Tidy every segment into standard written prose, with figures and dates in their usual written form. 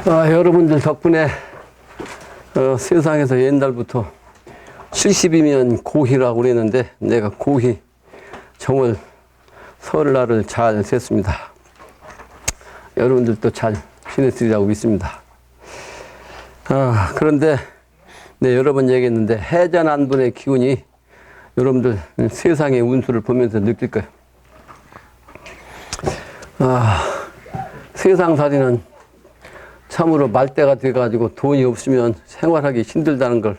여러분들 덕분에 세상에서 옛날부터 70이면 고희라고 그랬는데 내가 고희 정월 설날을 잘 셌습니다. 여러분들도 잘 지냈으리라고 믿습니다. 그런데 여러 번 얘기했는데 해전안분의 기운이 여러분들 세상의 운수를 보면서 느낄 거예요. 세상살이는 참으로 말대가 돼가지고 돈이 없으면 생활하기 힘들다는 걸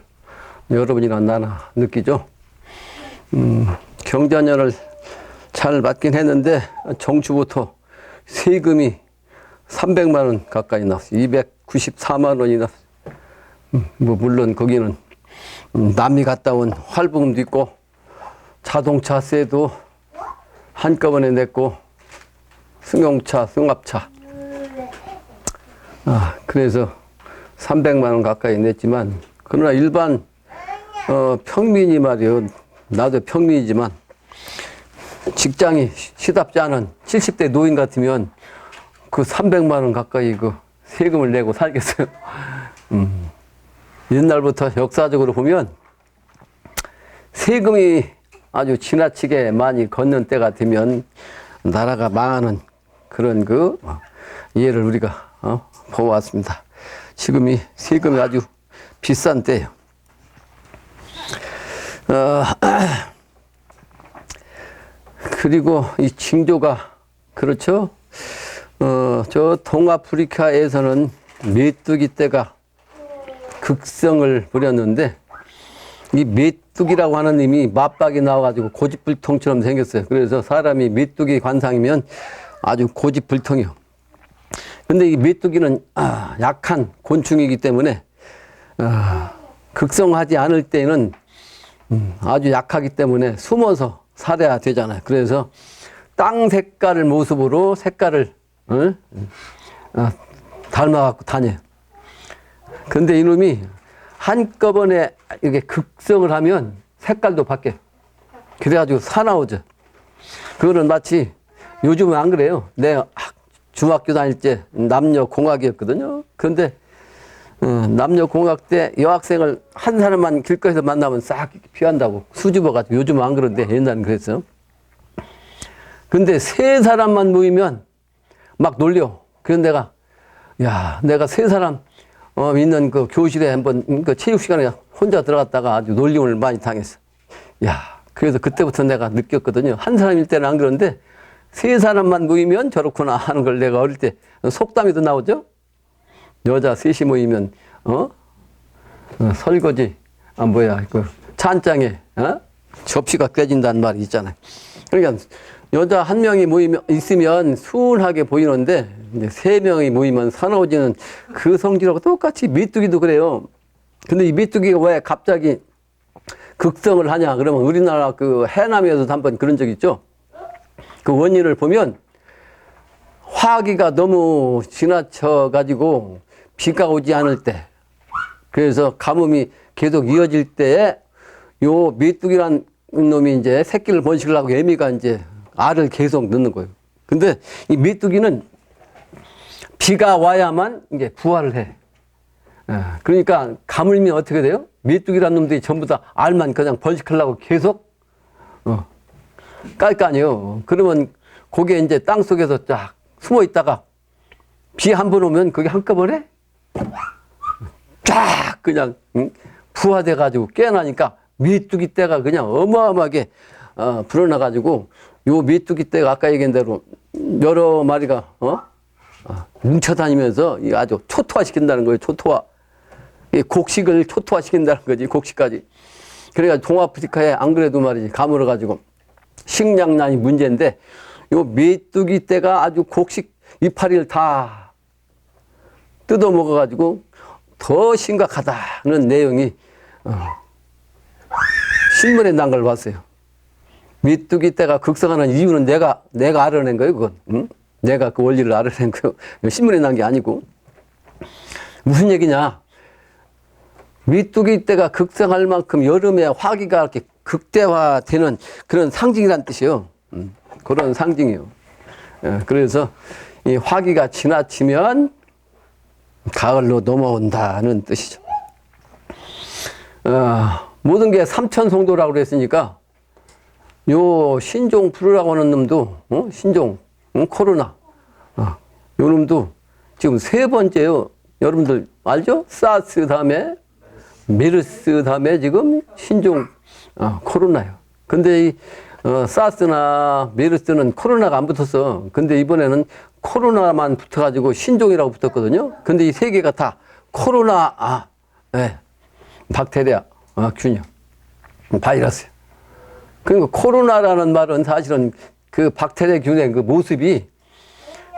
여러분이나 나나 느끼죠. 경자년을 잘 맞긴 했는데 정추부터 세금이 300만 원 가까이 나왔어요. 294만 원이 나왔어요. 물론 거기는 남이 갔다 온 할부금도 있고 자동차세도 한꺼번에 냈고 승용차, 승합차 그래서 300만 원 가까이 냈지만 그러나 일반 평민이 말이요, 나도 평민이지만 직장이 시답지 않은 70대 노인 같으면 그 300만 원 가까이 그 세금을 내고 살겠어요. 옛날부터 역사적으로 보면 세금이 아주 지나치게 많이 걷는 때가 되면 나라가 망하는 그런 그 예를 우리가 보아왔습니다. 지금이 세금이 아주 비싼 때예요. 그리고 이 징조가 그렇죠. 저 동아프리카에서는 메뚜기 떼가 극성을 부렸는데 이 메뚜기라고 하는 님이 맞박이 나와가지고 고집불통처럼 생겼어요. 그래서 사람이 메뚜기 관상이면 아주 고집불통이요. 근데 이 메뚜기는 약한 곤충이기 때문에 극성하지 않을 때는 아주 약하기 때문에 숨어서 살아야 되잖아요. 그래서 땅 색깔을 모습으로 색깔을 닮아갖고 다녀요. 근데 이놈이 한꺼번에 이렇게 극성을 하면 색깔도 바뀌어요. 그래가지고 사나워져. 그거는 마치 요즘은 안 그래요. 내가 중학교 다닐 때 남녀공학이었거든요. 그런데 남녀공학 때 여학생을 한 사람만 길거리에서 만나면 싹 피한다고 수줍어가지고 요즘은 안 그런데 옛날엔 그랬어요. 근데 세 사람만 모이면 막 놀려. 그래서 내가 세 사람 있는 그 교실에 한번 그 체육 시간에 혼자 들어갔다가 아주 놀림을 많이 당했어. 그래서 그때부터 내가 느꼈거든요. 한 사람일 때는 안 그런데 세 사람만 모이면 저렇구나 하는 걸 내가 어릴 때 속담에도 나오죠. 여자 셋이 모이면 설거지 그 찬장에 접시가 깨진다는 말이 있잖아요. 그러니까 여자 한 명이 있으면 순하게 보이는데 이제 세 명이 모이면 사나워지는 그 성질하고 똑같이 메뚜기도 그래요. 근데 이 메뚜기가 왜 갑자기 극성을 하냐 그러면 우리나라 그 해남에서도 한번 그런 적 있죠. 그 원인을 보면 화기가 너무 지나쳐 가지고 비가 오지 않을 때, 그래서 가뭄이 계속 이어질 때에 요 메뚜기란 놈이 이제 새끼를 번식하려고 애미가 이제 알을 계속 넣는 거예요. 근데 이 메뚜기는 비가 와야만 이제 부화를 해. 그러니까 가물면 어떻게 돼요? 메뚜기란 놈들이 전부 다 알만 그냥 번식하려고 계속 깔 거 아니에요. 그러면 거기에 이제 땅 속에서 쫙 숨어 있다가 비 한 번 오면 그게 한꺼번에 쫙 그냥 부화돼 가지고 깨어나니까 메뚜기 떼가 그냥 어마어마하게 불어나가지고 요 메뚜기 떼가 아까 얘기한 대로 여러 마리가 뭉쳐다니면서 아주 초토화 시킨다는 거예요. 초토화. 곡식을 초토화 시킨다는 거지. 곡식까지. 그러니까 동아프리카에 안 그래도 말이지 가물어가지고 식량난이 문제인데 요 메뚜기 떼가 아주 곡식 이파리를 다 뜯어 먹어가지고 더 심각하다는 내용이 신문에 난 걸 봤어요. 메뚜기 떼가 극성하는 이유는 내가 알아낸 거예요, 그건. 응? 내가 그 원리를 알아낸 거예요. 신문에 난 게 아니고. 무슨 얘기냐? 메뚜기 떼가 극성할 만큼 여름에 화기가 이렇게 극대화되는 그런 상징이란 뜻이에요. 그런 상징이에요. 그래서 이 화기가 지나치면 가을로 넘어온다는 뜻이죠. 모든 게 삼천송도라고 그랬으니까 요 신종 프루라고 하는 놈도 신종 코로나 요 놈도 지금 세 번째요. 여러분들 알죠? 사스 다음에 메르스 다음에 지금 신종 코로나요. 근데 이 사스나 메르스는 코로나가 안 붙었어. 근데 이번에는 코로나만 붙어가지고 신종이라고 붙었거든요. 근데 이 세 개가 다 코로나 박테리아 균형 바이러스. 그러니까 코로나라는 말은 사실은 그 박테리아 균의 그 모습이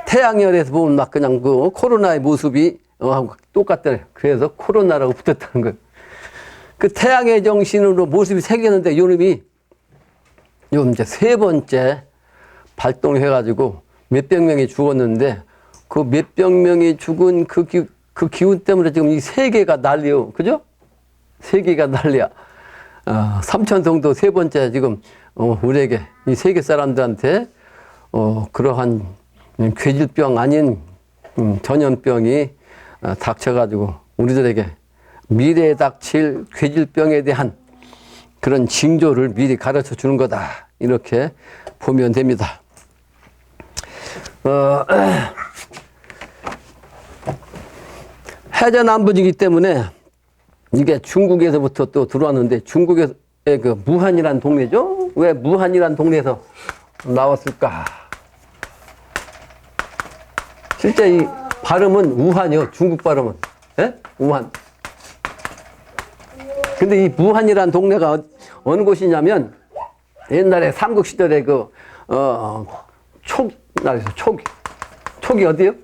태양열에서 보면 막 그냥 그 코로나의 모습이 하고 똑같더래. 그래서 코로나라고 붙었다는 거예요. 그 태양의 정신으로 모습이 새겼는데 요놈이 요 이제 세 번째 발동해가지고 몇백 명이 죽었는데 그 몇백 명이 죽은 그 기운 때문에 지금 이 세계가 난리요. 그죠? 세계가 난리야. 삼천성도 세 번째 지금 우리에게 이 세계 사람들한테 그러한 괴질병 아닌 전염병이 닥쳐가지고 우리들에게 미래에 닥칠 괴질병에 대한 그런 징조를 미리 가르쳐 주는 거다. 이렇게 보면 됩니다. 해전남북이기 때문에 이게 중국에서부터 또 들어왔는데 중국의 그 무한이란 동네죠? 왜 무한이란 동네에서 나왔을까? 실제 이 발음은 우한이요. 중국 발음은. 예? 우한. 근데 이 무한이란 동네가 어느 곳이냐면 옛날에 삼국시절에 촉이 어디요?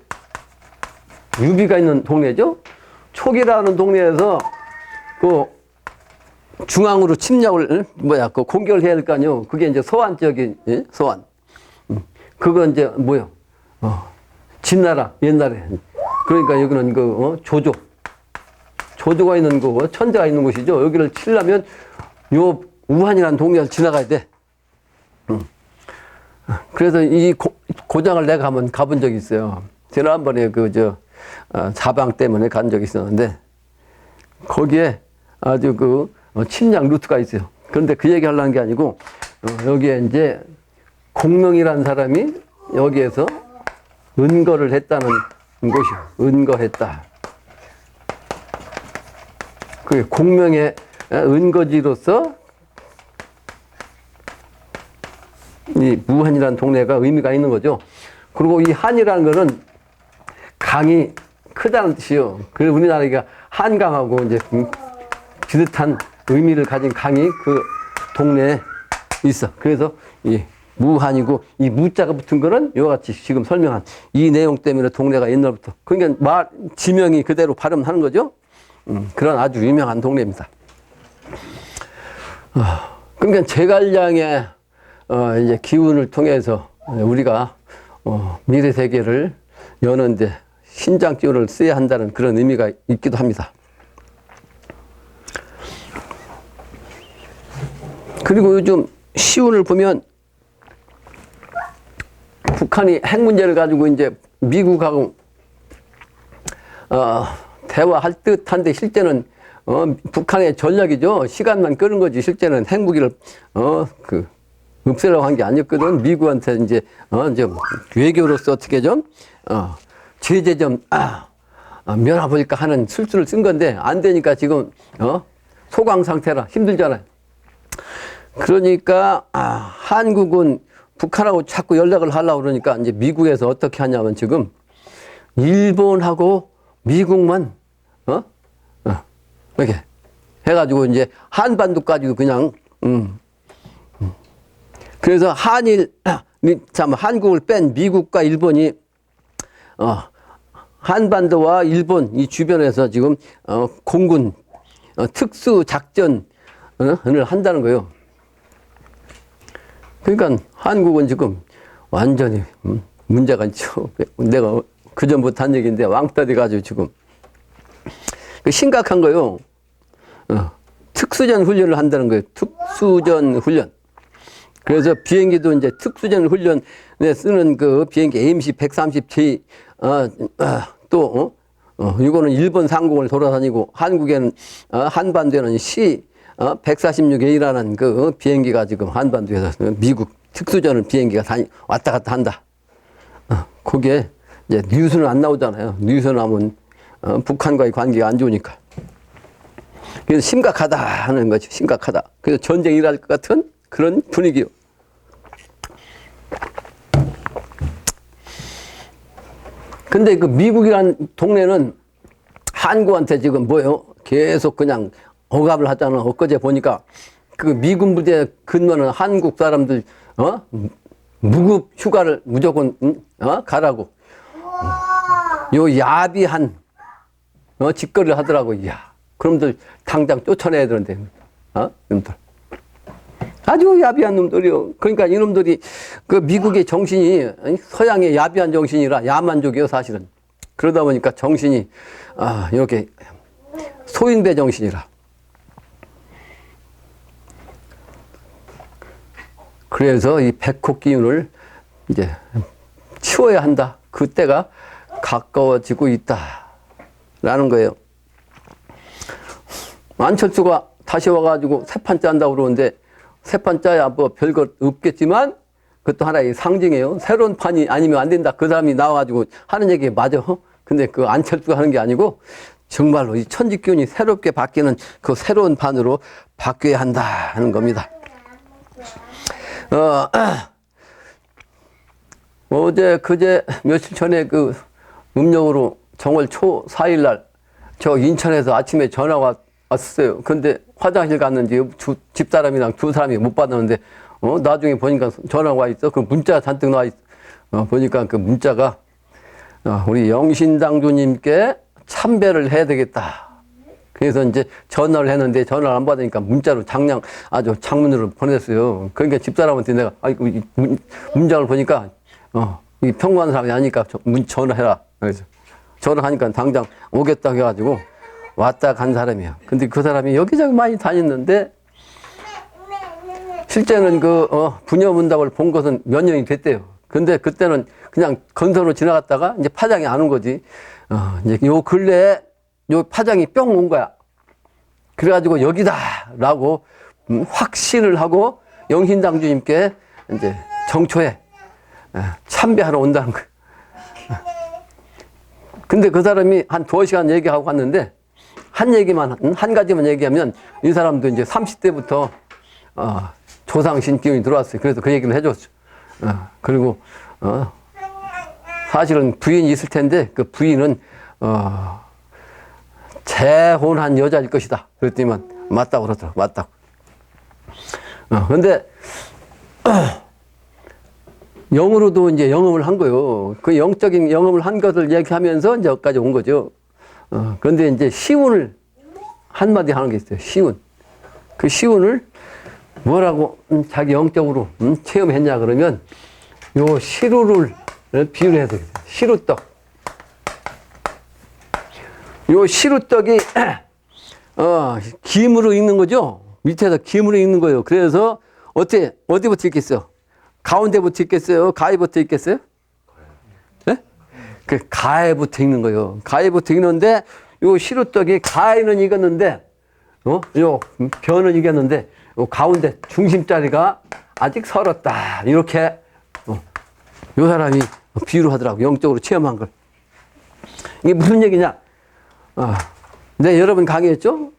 유비가 있는 동네죠? 촉이라는 동네에서 그 중앙으로 침략을 그 공격을 해야 될 거 아니요. 그게 이제 서안 지역인 서안. 그거 이제 뭐요? 진나라 옛날에. 그러니까 여기는 조조가 있는 거고 천자가 있는 곳이죠. 여기를 치려면 요 우한이라는 동네를 지나가야 돼. 그래서 이 고장을 내가 한번 가본 적이 있어요. 지난번에 자방 때문에 간 적이 있었는데 거기에 아주 침략 루트가 있어요. 그런데 그 얘기 하려는 게 아니고 여기에 이제 공명이라는 사람이 여기에서 은거를 했다는 곳이요. 은거했다. 그게 공명의 은거지로서 이 무한이라는 동네가 의미가 있는 거죠. 그리고 이 한이라는 거는 강이 크다는 뜻이요. 그래서 우리나라가 한강하고 이제 비슷한 의미를 가진 강이 그 동네에 있어. 그래서 이 무한이고 이 무자가 붙은 거는 이와 같이 지금 설명한 이 내용 때문에 동네가 옛날부터 그러니까 지명이 그대로 발음하는 거죠. 그런 아주 유명한 동네입니다. 그러니까 제갈량의 이제 기운을 통해서 우리가 미래 세계를 여는데 신장 기운을 써야 한다는 그런 의미가 있기도 합니다. 그리고 요즘 시운을 보면 북한이 핵 문제를 가지고 이제 미국하고 대화할 듯한데 실제는 북한의 전략이죠. 시간만 끄는 거지. 실제는 핵무기를 없애려고 한 게 아니었거든. 미국한테 이제 외교로서 어떻게 좀 제재 좀 면해볼까 하는 술수를 쓴 건데 안 되니까 지금 소강 상태라 힘들잖아요. 그러니까 한국은 북한하고 자꾸 연락을 하려고 그러니까 이제 미국에서 어떻게 하냐면 지금 일본하고 미국만 이렇게 해가지고 이제 한반도까지도 그냥 그래서 한국을 뺀 미국과 일본이 한반도와 일본 이 주변에서 지금 공군 특수 작전을 한다는 거예요. 그러니까 한국은 지금 완전히 문제가 있죠. 내가 그전부터 한 얘기인데 왕따 돼가지고 지금 심각한 거요. 특수전 훈련을 한다는 거예요. 특수전 훈련. 그래서 비행기도 이제 특수전 훈련에 쓰는 그 비행기 AMC-130J 또 이거는 일본 상공을 돌아다니고 한국에는 한반도에는 C146A라는 그 비행기가 지금 한반도에서 미국 특수전을 비행기가 왔다 갔다 한다. 그게 이제 뉴스는 안 나오잖아요. 뉴스 나오면 북한과의 관계가 안 좋으니까. 그래서 심각하다 하는 거죠. 심각하다. 그래서 전쟁이 일어날 것 같은 그런 분위기요. 근데 그 미국이란 동네는 한국한테 지금 뭐요? 계속 그냥 억압을 하잖아. 엊그제 보니까 그 미군 부대 근무하는 한국 사람들, 무급 휴가를 무조건, 가라고. 요 야비한, 짓거리를 하더라고. 이야. 그놈들 당장 쫓아내야 되는데, 놈들. 아주 야비한 놈들이요. 그러니까 이놈들이 그 미국의 정신이 서양의 야비한 정신이라 야만족이요, 사실은. 그러다 보니까 정신이, 이렇게 소인배 정신이라. 그래서 이 백호 기운을 이제 치워야 한다. 그때가 가까워지고 있다. 라는 거예요. 안철수가 다시 와가지고 새 판 짠다고 그러는데 새 판 짜야 뭐 별것 없겠지만 그것도 하나의 상징이에요. 새로운 판이 아니면 안 된다. 그 사람이 나와가지고 하는 얘기 맞아. 근데 그 안철수가 하는 게 아니고 정말로 이 천지기운이 새롭게 바뀌는 그 새로운 판으로 바뀌어야 한다 하는 겁니다. 어제 그제 며칠 전에 그 음력으로 정월 초 4일 날 저 인천에서 아침에 전화가 왔어요. 근데 화장실 갔는지 집사람이랑 두 사람이 못 받았는데 나중에 보니까 전화가 와 있어. 그 문자 잔뜩 나와 있어. 보니까 그 문자가 우리 영신당주님께 참배를 해야 되겠다. 그래서 이제 전화를 했는데 전화를 안 받으니까 문자로 아주 장문으로 보냈어요. 그러니까 집사람한테 내가 이 문장을 보니까 이 평범한 사람이 아니니까 전화해라. 그래서 전화하니까 당장 오겠다 해가지고 왔다 간 사람이야. 근데 그 사람이 여기저기 많이 다녔는데 실제는 그 부녀문답을 본 것은 몇 년이 됐대요. 근데 그때는 그냥 건선으로 지나갔다가 이제 파장이 안 온 거지. 이제 요 근래에 요 파장이 뿅 온 거야. 그래가지고 여기다라고 확신을 하고 영신당주님께 이제 정초에 참배하러 온다는 거예요. 근데 그 사람이 한 2시간 얘기하고 갔는데 한 가지만 얘기하면 이 사람도 이제 30대부터 조상신 기운이 들어왔어요. 그래서 그 얘기를 해줬죠. 그리고 사실은 부인이 있을 텐데 그 부인은 재혼한 여자일 것이다. 그랬더니만 맞다고 그러더라고. 맞다고. 근데 영으로도 이제 영음을 한 거요. 그 영적인 영음을 한 것을 얘기하면서 이제 여기까지 온 거죠. 그런데 이제 시운을 한마디 하는 게 있어요. 시운. 그 시운을 뭐라고 자기 영적으로 체험했냐 그러면 요 시루를 비유를 해서 시루떡. 요 시루떡이 김으로 익는 거죠. 밑에서 김으로 익는 거예요. 그래서 어디부터 익겠어요? 가운데부터 익겠어요? 가에부터 익겠어요? 네? 그 가에부터 익는 거예요. 가에부터 익는데 요 시루떡이 가에는 익었는데 요 변은 익었는데 요 가운데 중심자리가 아직 설었다. 이렇게 요 사람이 비유를 하더라고. 영적으로 체험한 걸. 이게 무슨 얘기냐? 네, 여러분 강의했죠?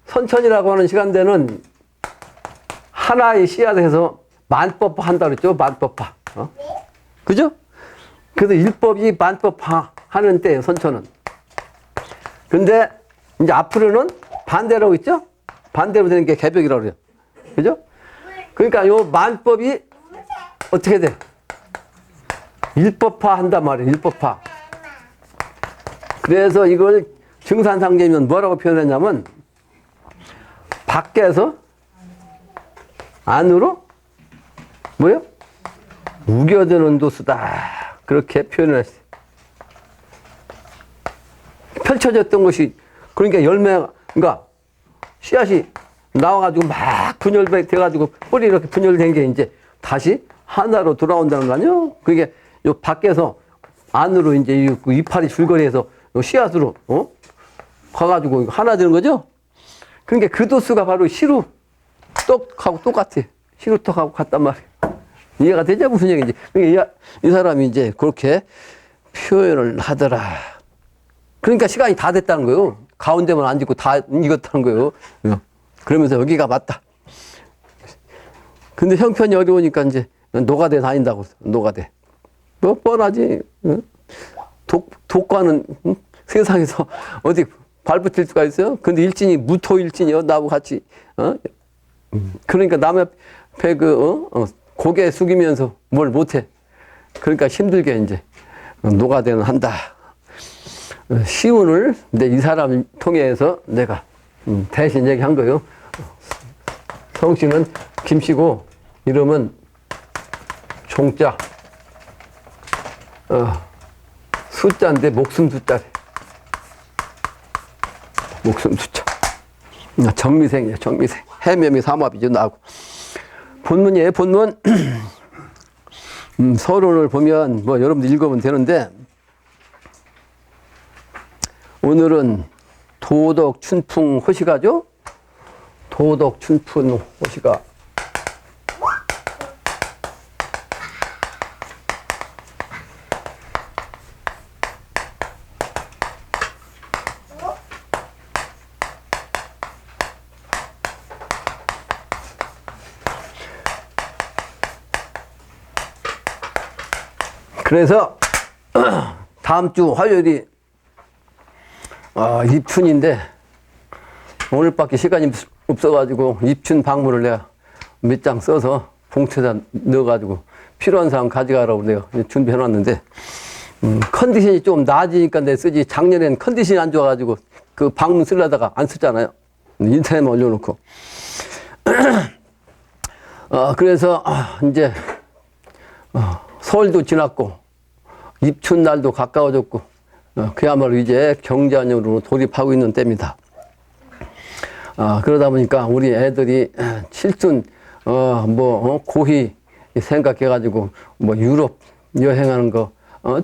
선천이라고 하는 시간대는 하나의 씨앗에서 만법화 한다고 그랬죠? 만법화. 그죠? 그래서 일법이 만법화 하는 때예요, 선천은. 근데 이제 앞으로는 반대라고 있죠? 반대로 되는 게 개벽이라고 그래요. 그죠? 그러니까 요 만법이 어떻게 돼? 일법화 한단 말이에요, 일법화. 그래서 이걸 증산상제면 뭐라고 표현했냐면 밖에서 안으로 뭐요? 우겨드는 도수다. 그렇게 표현을 했어요. 펼쳐졌던 것이 그러니까 그러니까 씨앗이 나와가지고 막 분열돼가지고 뿌리 이렇게 분열된 게 이제 다시 하나로 돌아온다는 거 아니에요? 그게 요 밖에서 안으로 이제 이파리 줄거리에서 씨앗으로, 가가지고 하나 되는 거죠? 그러니까 그 도수가 바로 시루 떡하고 똑같아. 시루 떡하고 같단 말이야. 이해가 되죠? 무슨 얘기인지. 그러니까 이 사람이 이제 그렇게 표현을 하더라. 그러니까 시간이 다 됐다는 거예요. 가운데만 안 짓고 다 익었다는 거예요. 그러면서 여기가 맞다. 근데 형편이 어려우니까 이제 노가대 다닌다고. 노가대. 뭐 뻔하지. 독과는 세상에서 어디 발붙일 수가 있어요? 근데 일진이 무토일진이요. 나하고 같이. 그러니까 남의 앞에 고개 숙이면서 뭘 못해. 그러니까 힘들게 이제 노가대는 한다. 시운을 근데 이 사람을 통해서 내가 대신 얘기한 거예요. 성씨는 김씨고 이름은 종자. 숫자인데 목숨 숫자래. 목숨 숫자. 정미생이에요. 정미생. 해면이 삼합이죠. 나하고. 본문이에요. 본문. 서론을 보면 뭐 여러분들 읽으면 되는데 오늘은 도덕 춘풍 호시가죠? 도덕 춘풍 호시가. 그래서 다음 주 화요일이 입춘인데 오늘밖에 시간이 없어가지고 입춘 방문을 내가 몇 장 써서 봉투에다 넣어가지고 필요한 사람 가져가라고 내가 준비해놨는데 컨디션이 좀 나아지니까 내가 쓰지. 작년엔 컨디션이 안 좋아가지고 그 방문 쓰려다가 안 썼잖아요. 인터넷에 올려놓고. 그래서 이제 설도 지났고 입춘날도 가까워졌고 그야말로 이제 경자년으로 돌입하고 있는 때입니다. 그러다 보니까 우리 애들이 칠순 고희 생각해가지고 뭐 유럽 여행하는 거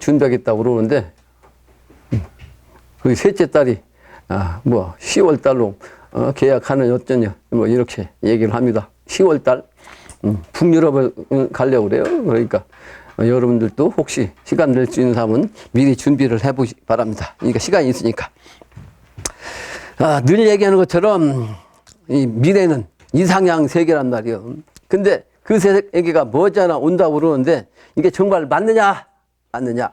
준비하겠다고 그러는데 그 셋째 딸이 10월 달로 계약하는 어쩌냐 뭐 이렇게 얘기를 합니다. 10월 달 북유럽을 가려고 그래요. 그러니까 여러분들도 혹시 시간 낼 수 있는 사람은 미리 준비를 해보시 바랍니다. 그러니까 시간이 있으니까. 늘 얘기하는 것처럼 이 미래는 이상향 세계란 말이에요. 근데 그 세계가 머지않아 온다고 그러는데 이게 정말 맞느냐? 맞느냐?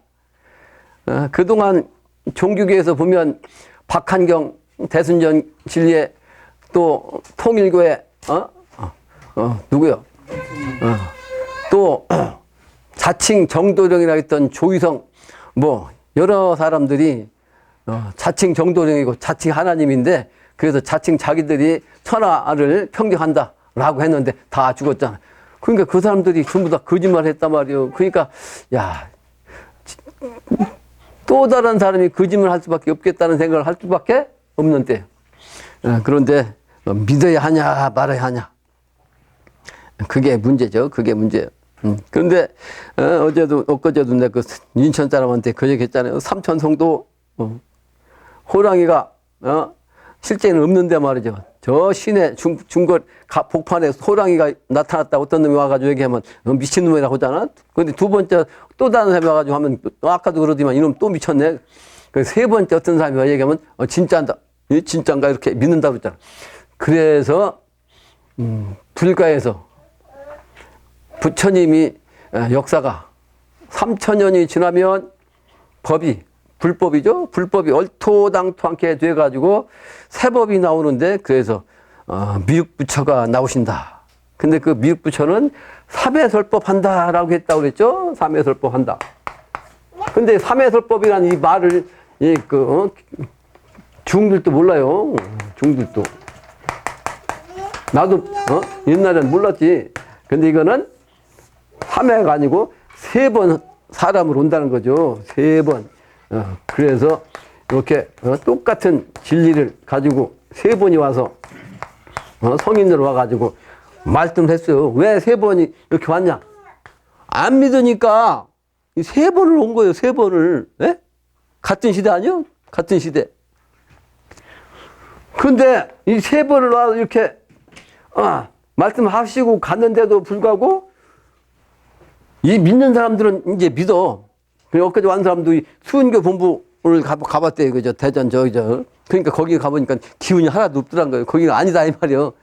그동안 종교계에서 보면 박한경 대순전 진리에 또 통일교회 누구요? 또 자칭 정도령이라 했던 조희성 뭐 여러 사람들이 자칭 정도령이고 자칭 하나님인데 그래서 자칭 자기들이 천하를 평정한다라고 했는데 다 죽었잖아. 그러니까 그 사람들이 전부 다 거짓말 했단 말이에요. 그러니까 또 다른 사람이 거짓말 할 수밖에 없겠다는 생각을 할 수밖에 없는데 그런데 믿어야 하냐 말아야 하냐 그게 문제죠. 그게 문제예요. 그런데 어제도 엊그제도 내가 그 인천 사람한테 그 얘기 했잖아요. 삼천성도 호랑이가 실제는 없는데 말이죠. 저 시내 중거 복판에 호랑이가 나타났다 어떤 놈이 와가지고 얘기하면 미친놈이라고 하잖아. 근데 두 번째 또 다른 사람이 와가지고 하면 아까도 그러더만 이놈 또 미쳤네. 그 세 번째 어떤 사람이 와 얘기하면 진짜인다. 진짜인가 이렇게 믿는다고 그랬잖아. 그래서 불가에서 부처님이 역사가 3000년이 지나면 불법이죠. 불법이 얼토당토않게 돼가지고 새법이 나오는데 그래서 미륵부처가 나오신다. 근데 그 미륵부처는 삼해설법 한다라고 했다고 그랬죠. 삼해설법 한다. 근데 삼해설법이라는 이 말을 중들도 몰라요. 중들도. 나도 옛날엔 몰랐지. 근데 이거는 3회가 아니고 3번 사람으로 온다는 거죠. 3번. 그래서 이렇게 똑같은 진리를 가지고 3번이 와서 성인으로 와가지고 말씀을 했어요. 왜 3번이 이렇게 왔냐? 안 믿으니까 이 3번을 온 거예요. 3번을. 예? 같은 시대 아니요? 같은 시대. 근데 이 세 번을 와서 이렇게 말씀하시고 갔는데도 불구하고 이 믿는 사람들은 이제 믿어. 엊그제 완 사람도 이 수은교 본부를 가봤대요. 그죠? 대전 저기죠. 그러니까 거기 가보니까 기운이 하나도 없더란 거예요. 거기가 아니다 이 말이요.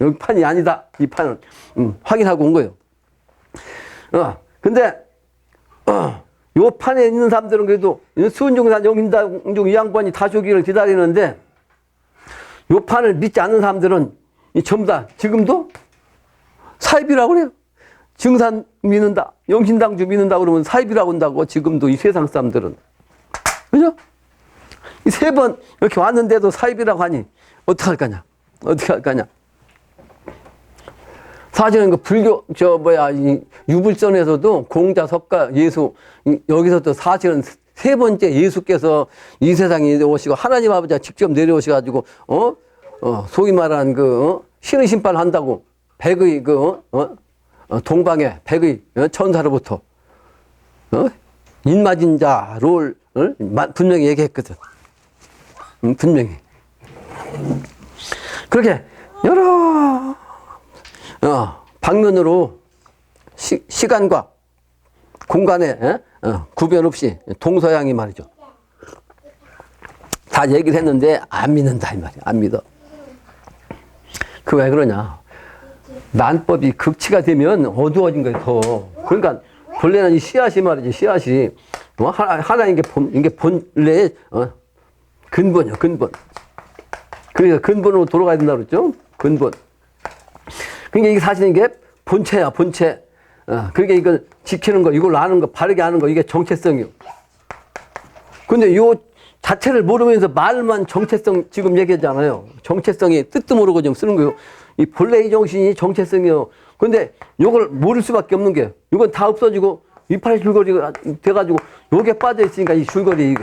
여기 판이 아니다. 이 판은 확인하고 온 거예요. 근데 요 판에 있는 사람들은 그래도 수은종산 영신당종 이 양반이 다시 오기를 기다리는데 요 판을 믿지 않는 사람들은 전부 다 지금도 사입이라고 그래요. 증산 믿는다, 영신당주 믿는다 그러면 사입이라고 한다고 지금도 이 세상 사람들은. 그죠? 이 세 번 이렇게 왔는데도 사입이라고 하니 어떡할 거냐? 어떻게 할 거냐? 사실은 그 불교, 이 유불선에서도 공자, 석가, 예수, 여기서도 사실은 세 번째 예수께서 이 세상에 오시고 하나님 아버지가 직접 내려오셔가지고, 소위 말하는 신의 심판을 한다고 백의 동방의 백의 천사로부터, 인맞은 자를 분명히 얘기했거든. 분명히. 그렇게 여러, 방면으로 시간과 공간에 구별 없이 동서양이 말이죠. 다 얘기를 했는데 안 믿는다 이 말이야. 안 믿어. 그 왜 그러냐? 난법이 극치가 되면 어두워진 거예요. 더. 그러니까 본래는 이 씨앗이 말이지. 씨앗이 하나님 이게 본래의 근본이요. 근본. 그러니까 근본으로 돌아가야 된다 그랬죠. 근본. 그러니까 이게 사실 이게 본체야. 본체. 그러니까 이걸 지키는 거, 이걸 아는 거, 바르게 아는 거, 이게 정체성이요. 근데 요 자체를 모르면서 말만 정체성 지금 얘기하잖아요. 정체성이 뜻도 모르고 좀 쓰는 거예요. 이 본래의 정신이 정체성이요. 근데 요걸 모를 수밖에 없는 게, 이건 다 없어지고 이파리 줄거리가 돼가지고 요게 빠져있으니까 이 줄거리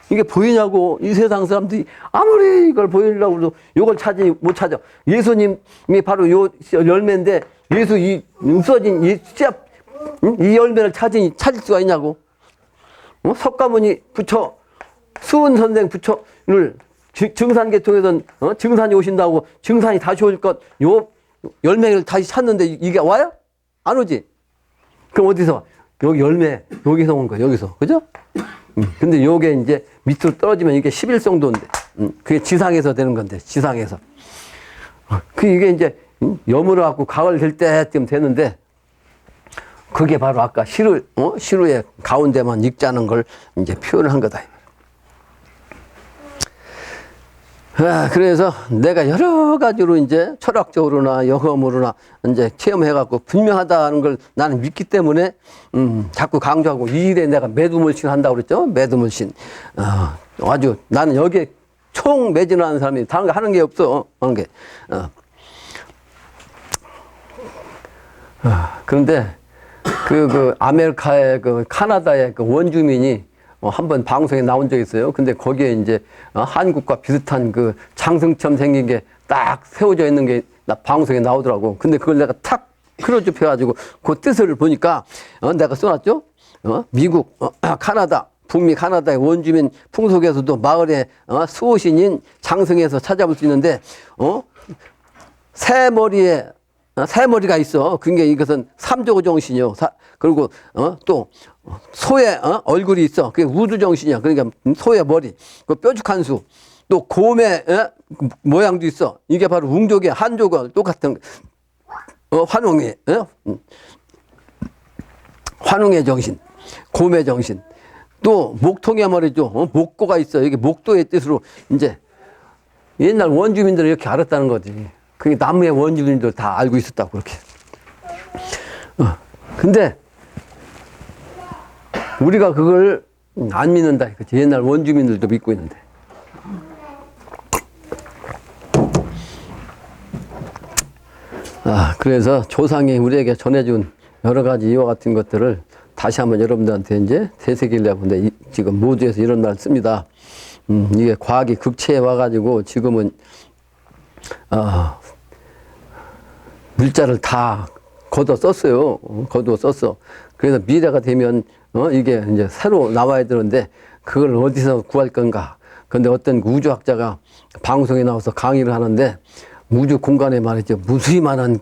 이게 보이냐고. 이 세상 사람들이 아무리 이걸 보이려고 해도 요걸 찾지 못 찾아. 예수님이 바로 요 열매인데 예수 이 없어진 이 씨앗, 이 열매를 찾을 수가 있냐고. 석가모니 부처, 수은 선생 부처를 증산계통에선 증산이 오신다고 증산이 다시 올 것, 요 열매를 다시 찾는데 이게 와요? 안 오지? 그럼 어디서? 여기 열매, 여기서 온 거야, 여기서. 그죠? 근데 요게 이제 밑으로 떨어지면 이게 11성도인데, 그게 지상에서 되는 건데, 지상에서. 이게 이제 염으로 갖고 가을 될 때쯤 되는데, 그게 바로 아까 시루의 가운데만 익자는 걸 이제 표현을 한 거다. 그래서 내가 여러 가지로 이제 철학적으로나 영험으로나 이제 체험해갖고 분명하다는 걸 나는 믿기 때문에, 자꾸 강조하고 이 일에 내가 매두물신 한다고 그랬죠? 매두물신. 아주 나는 여기에 총 매진하는 사람이 다른 거 하는 게 없어. 하는 게. 그런데 아메리카의 카나다의 원주민이 한번 방송에 나온 적이 있어요. 근데 거기에 이제 한국과 비슷한 장승처럼 생긴 게 딱 세워져 있는 게 방송에 나오더라고. 근데 그걸 내가 탁 크로즈업 해가지고 그 뜻을 보니까 내가 써놨죠. 미국, 카나다, 북미 카나다의 원주민 풍속에서도 마을에 수호신인 장승에서 찾아볼 수 있는데 새 머리가 있어. 그러니까 이것은 삼조고 정신이요. 그리고 또 소의 얼굴이 있어. 그게 우두 정신이야. 그러니까 소의 머리, 그 뾰족한 수, 또 곰의 모양도 있어. 이게 바로 웅족의 한족과 똑같은 환웅의 정신, 곰의 정신. 또 목통에 말이죠. 목고가 있어. 이게 목도의 뜻으로 이제 옛날 원주민들은 이렇게 알았다는 거지. 그게 나무의 원주민들 다 알고 있었다고 그렇게. 근데 우리가 그걸 안 믿는다. 그치? 옛날 원주민들도 믿고 있는데. 그래서 조상이 우리에게 전해준 여러 가지 이와 같은 것들을 다시 한번 여러분들한테 이제 되새기려고 하는데 지금 모두에서 이런 말 씁니다. 이게 과학이 극치에 와가지고 지금은 물자를 다 거둬 썼어요. 거둬 썼어. 그래서 미래가 되면 이게 이제 새로 나와야 되는데 그걸 어디서 구할 건가? 근데 어떤 우주학자가 방송에 나와서 강의를 하는데 우주 공간에 말이죠. 무수히만한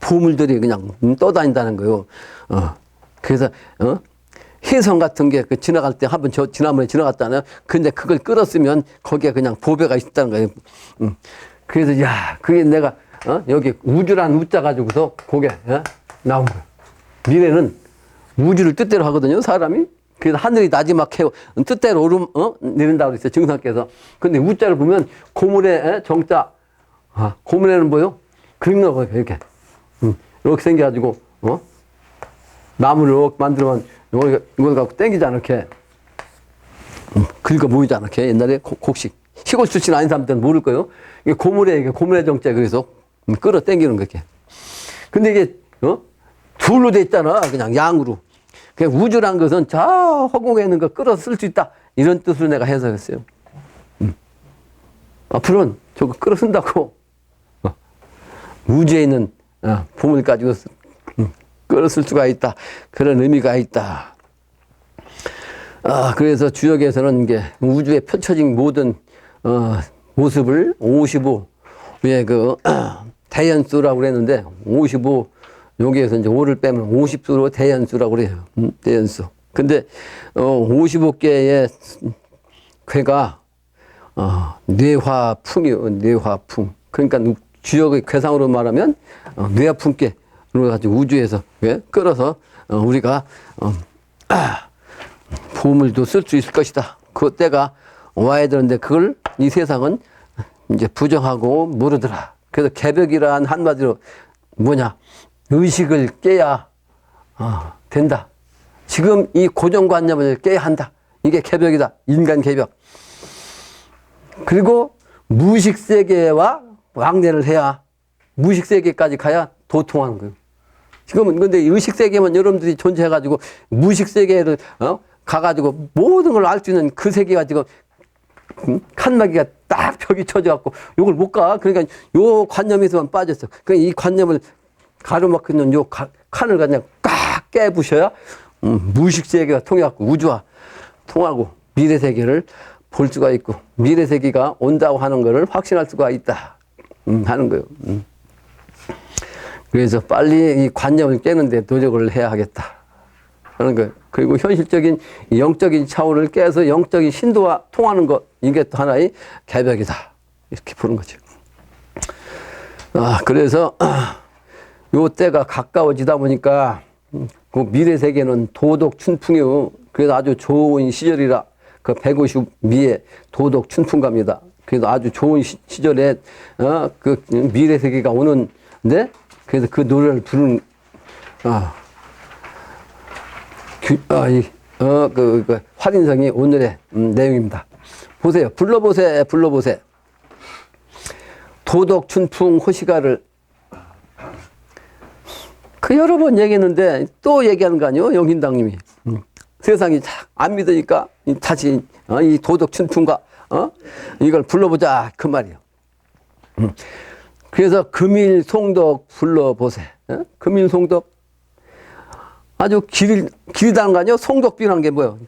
보물들이 그냥 떠다닌다는 거요. 그래서, 혜성 같은 게 지나갈 때 한번 지난번에 지나갔잖아요. 근데 그걸 끌었으면 거기에 그냥 보배가 있었다는 거예요. 그래서, 야, 그게 내가, 여기 우주란 우자 가지고서 그게, 나온 거예요. 미래는 우주를 뜻대로 하거든요, 사람이. 그래서 하늘이 나지막해 뜻대로 내린다고 그랬어요, 증상께서. 근데 우자를 보면 고물의 정자, 고물에는 뭐요? 그림나 보여, 이렇게. 이렇게 생겨가지고, 나무를 이렇게 만들면, 이걸 갖고 땡기지 않게, 긁어 모이지 않게, 옛날에 곡식. 시골 출신 아닌 사람들은 모를 거예요. 이게 고물의 정자, 그래서 끌어 땡기는 거, 이렇게. 근데 이게, 둘로 돼 있잖아, 그냥 양으로. 그냥 우주란 것은 저 허공에 있는 거 끌어 쓸 수 있다. 이런 뜻으로 내가 해석했어요. 앞으로는 저거 끌어 쓴다고. 우주에 있는 보물 가지고 끌어 쓸 수가 있다. 그런 의미가 있다. 그래서 주역에서는 이게 우주에 펼쳐진 모든 모습을 55의 대연수라고 그랬는데 55 여기에서 이제 5를 빼면 50수로 대연수라고 그래요. 대연수. 근데 55개의 괴가 뇌화풍이요. 뇌화풍. 그러니까 주역의 괴상으로 말하면 뇌화풍계로 가지고 우주에서 끌어서 우리가 보물도 쓸 수 있을 것이다. 그 때가 와야 되는데 그걸 이 세상은 이제 부정하고 모르더라. 그래서 개벽이란 한마디로 뭐냐? 의식을 깨야 된다. 지금 이 고정관념을 깨야 한다. 이게 개벽이다. 인간 개벽. 그리고 무식세계와 왕래를 해야 무식세계까지 가야 도통하는 거예요. 지금은 근데 의식세계만 여러분들이 존재해가지고 무식세계를 가가지고 모든 걸 알 수 있는 그 세계가 지금 칸막이가 딱 벽이 쳐져갖고 이걸 못 가. 그러니까 요 관념에서만 빠졌어. 그러니까 이 관념을 가로막고 있는 요 칸을 그냥 꽉 깨부셔야 무식세계가 통해갖고 우주와 통하고 미래세계를 볼 수가 있고 미래세계가 온다고 하는 것을 확신할 수가 있다 하는 거예요. 그래서 빨리 이 관념을 깨는데 노력을 해야 하겠다 하는 거예요. 그리고 현실적인 영적인 차원을 깨서 영적인 신도와 통하는 것, 이게 또 하나의 개벽이다 이렇게 보는 거죠. 그래서 요 때가 가까워지다 보니까 그 미래 세계는 도덕 춘풍이요. 그래서 아주 좋은 시절이라 그 150미의 도덕 춘풍갑니다. 그래서 아주 좋은 시절에 그 미래 세계가 오는데 그래서 그 노래를 부르는 활인성이 오늘의 내용입니다. 보세요. 불러보세. 도덕 춘풍 호시가를 여러 번 얘기했는데 또 얘기하는 거 아니에요? 영hin당님이. 세상이 안 믿으니까 다시 이 도덕 춘풍과 이걸 불러보자 그 말이에요. 그래서 금일송덕 불러보세. 금일송덕 아주 길다는 거 아니에요? 송덕비라는 게 뭐예요?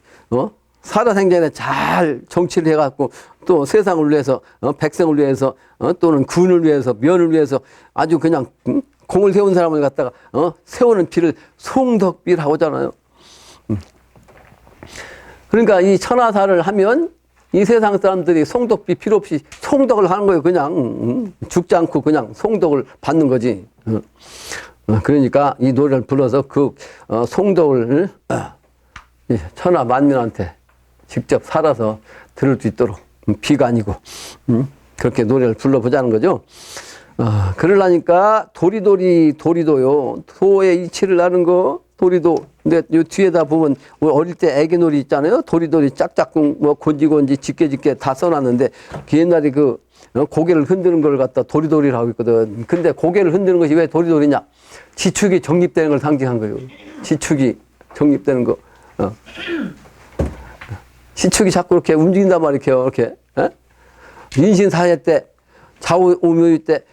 살아생전에 잘 정치를 해갖고 또 세상을 위해서 백성을 위해서 또는 군을 위해서 면을 위해서 아주 그냥 공을 세운 사람을 갖다가 세우는 비를 송덕비라고 하잖아요. 그러니까 이 천하사를 하면 이 세상 사람들이 송덕비 필요 없이 송덕을 하는 거예요. 그냥 죽지 않고 그냥 송덕을 받는 거지. 그러니까 이 노래를 불러서 그 송덕을 천하 만민한테 직접 살아서 들을 수 있도록 비가 아니고 그렇게 노래를 불러보자는 거죠. 그러려니까 도리도요. 도의 이치를 아는 거 도리도. 근데 요 뒤에다 보면 어릴 때 애기놀이 있잖아요. 도리도리 짝짝꿍 뭐 곤지곤지 짙게 다 써놨는데 그 옛날에 그 고개를 흔드는 걸 갖다 도리도리라고 했거든. 근데 고개를 흔드는 것이 왜 도리도리냐? 지축이 정립되는 걸 상징한 거예요. 지축이 정립되는 거. 지축이 자꾸 이렇게 움직인단 말이에요. 이렇게. 인신사회 때, 좌우오묘일 때,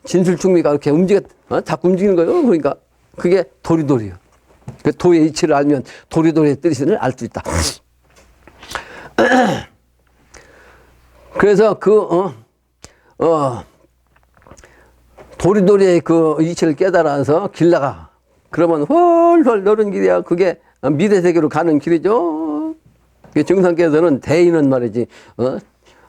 진술충미가 이렇게 자꾸 움직이는 거예요. 그러니까 그게 도리도리예요. 그 도의 이치를 알면 도리도리의 뜻을 알 수 있다. 그래서 도리도리의 그 이치를 깨달아서 길 나가. 그러면 헐헐 너른 길이야. 그게 미래세계로 가는 길이죠. 증상께서는 대인은 말이지,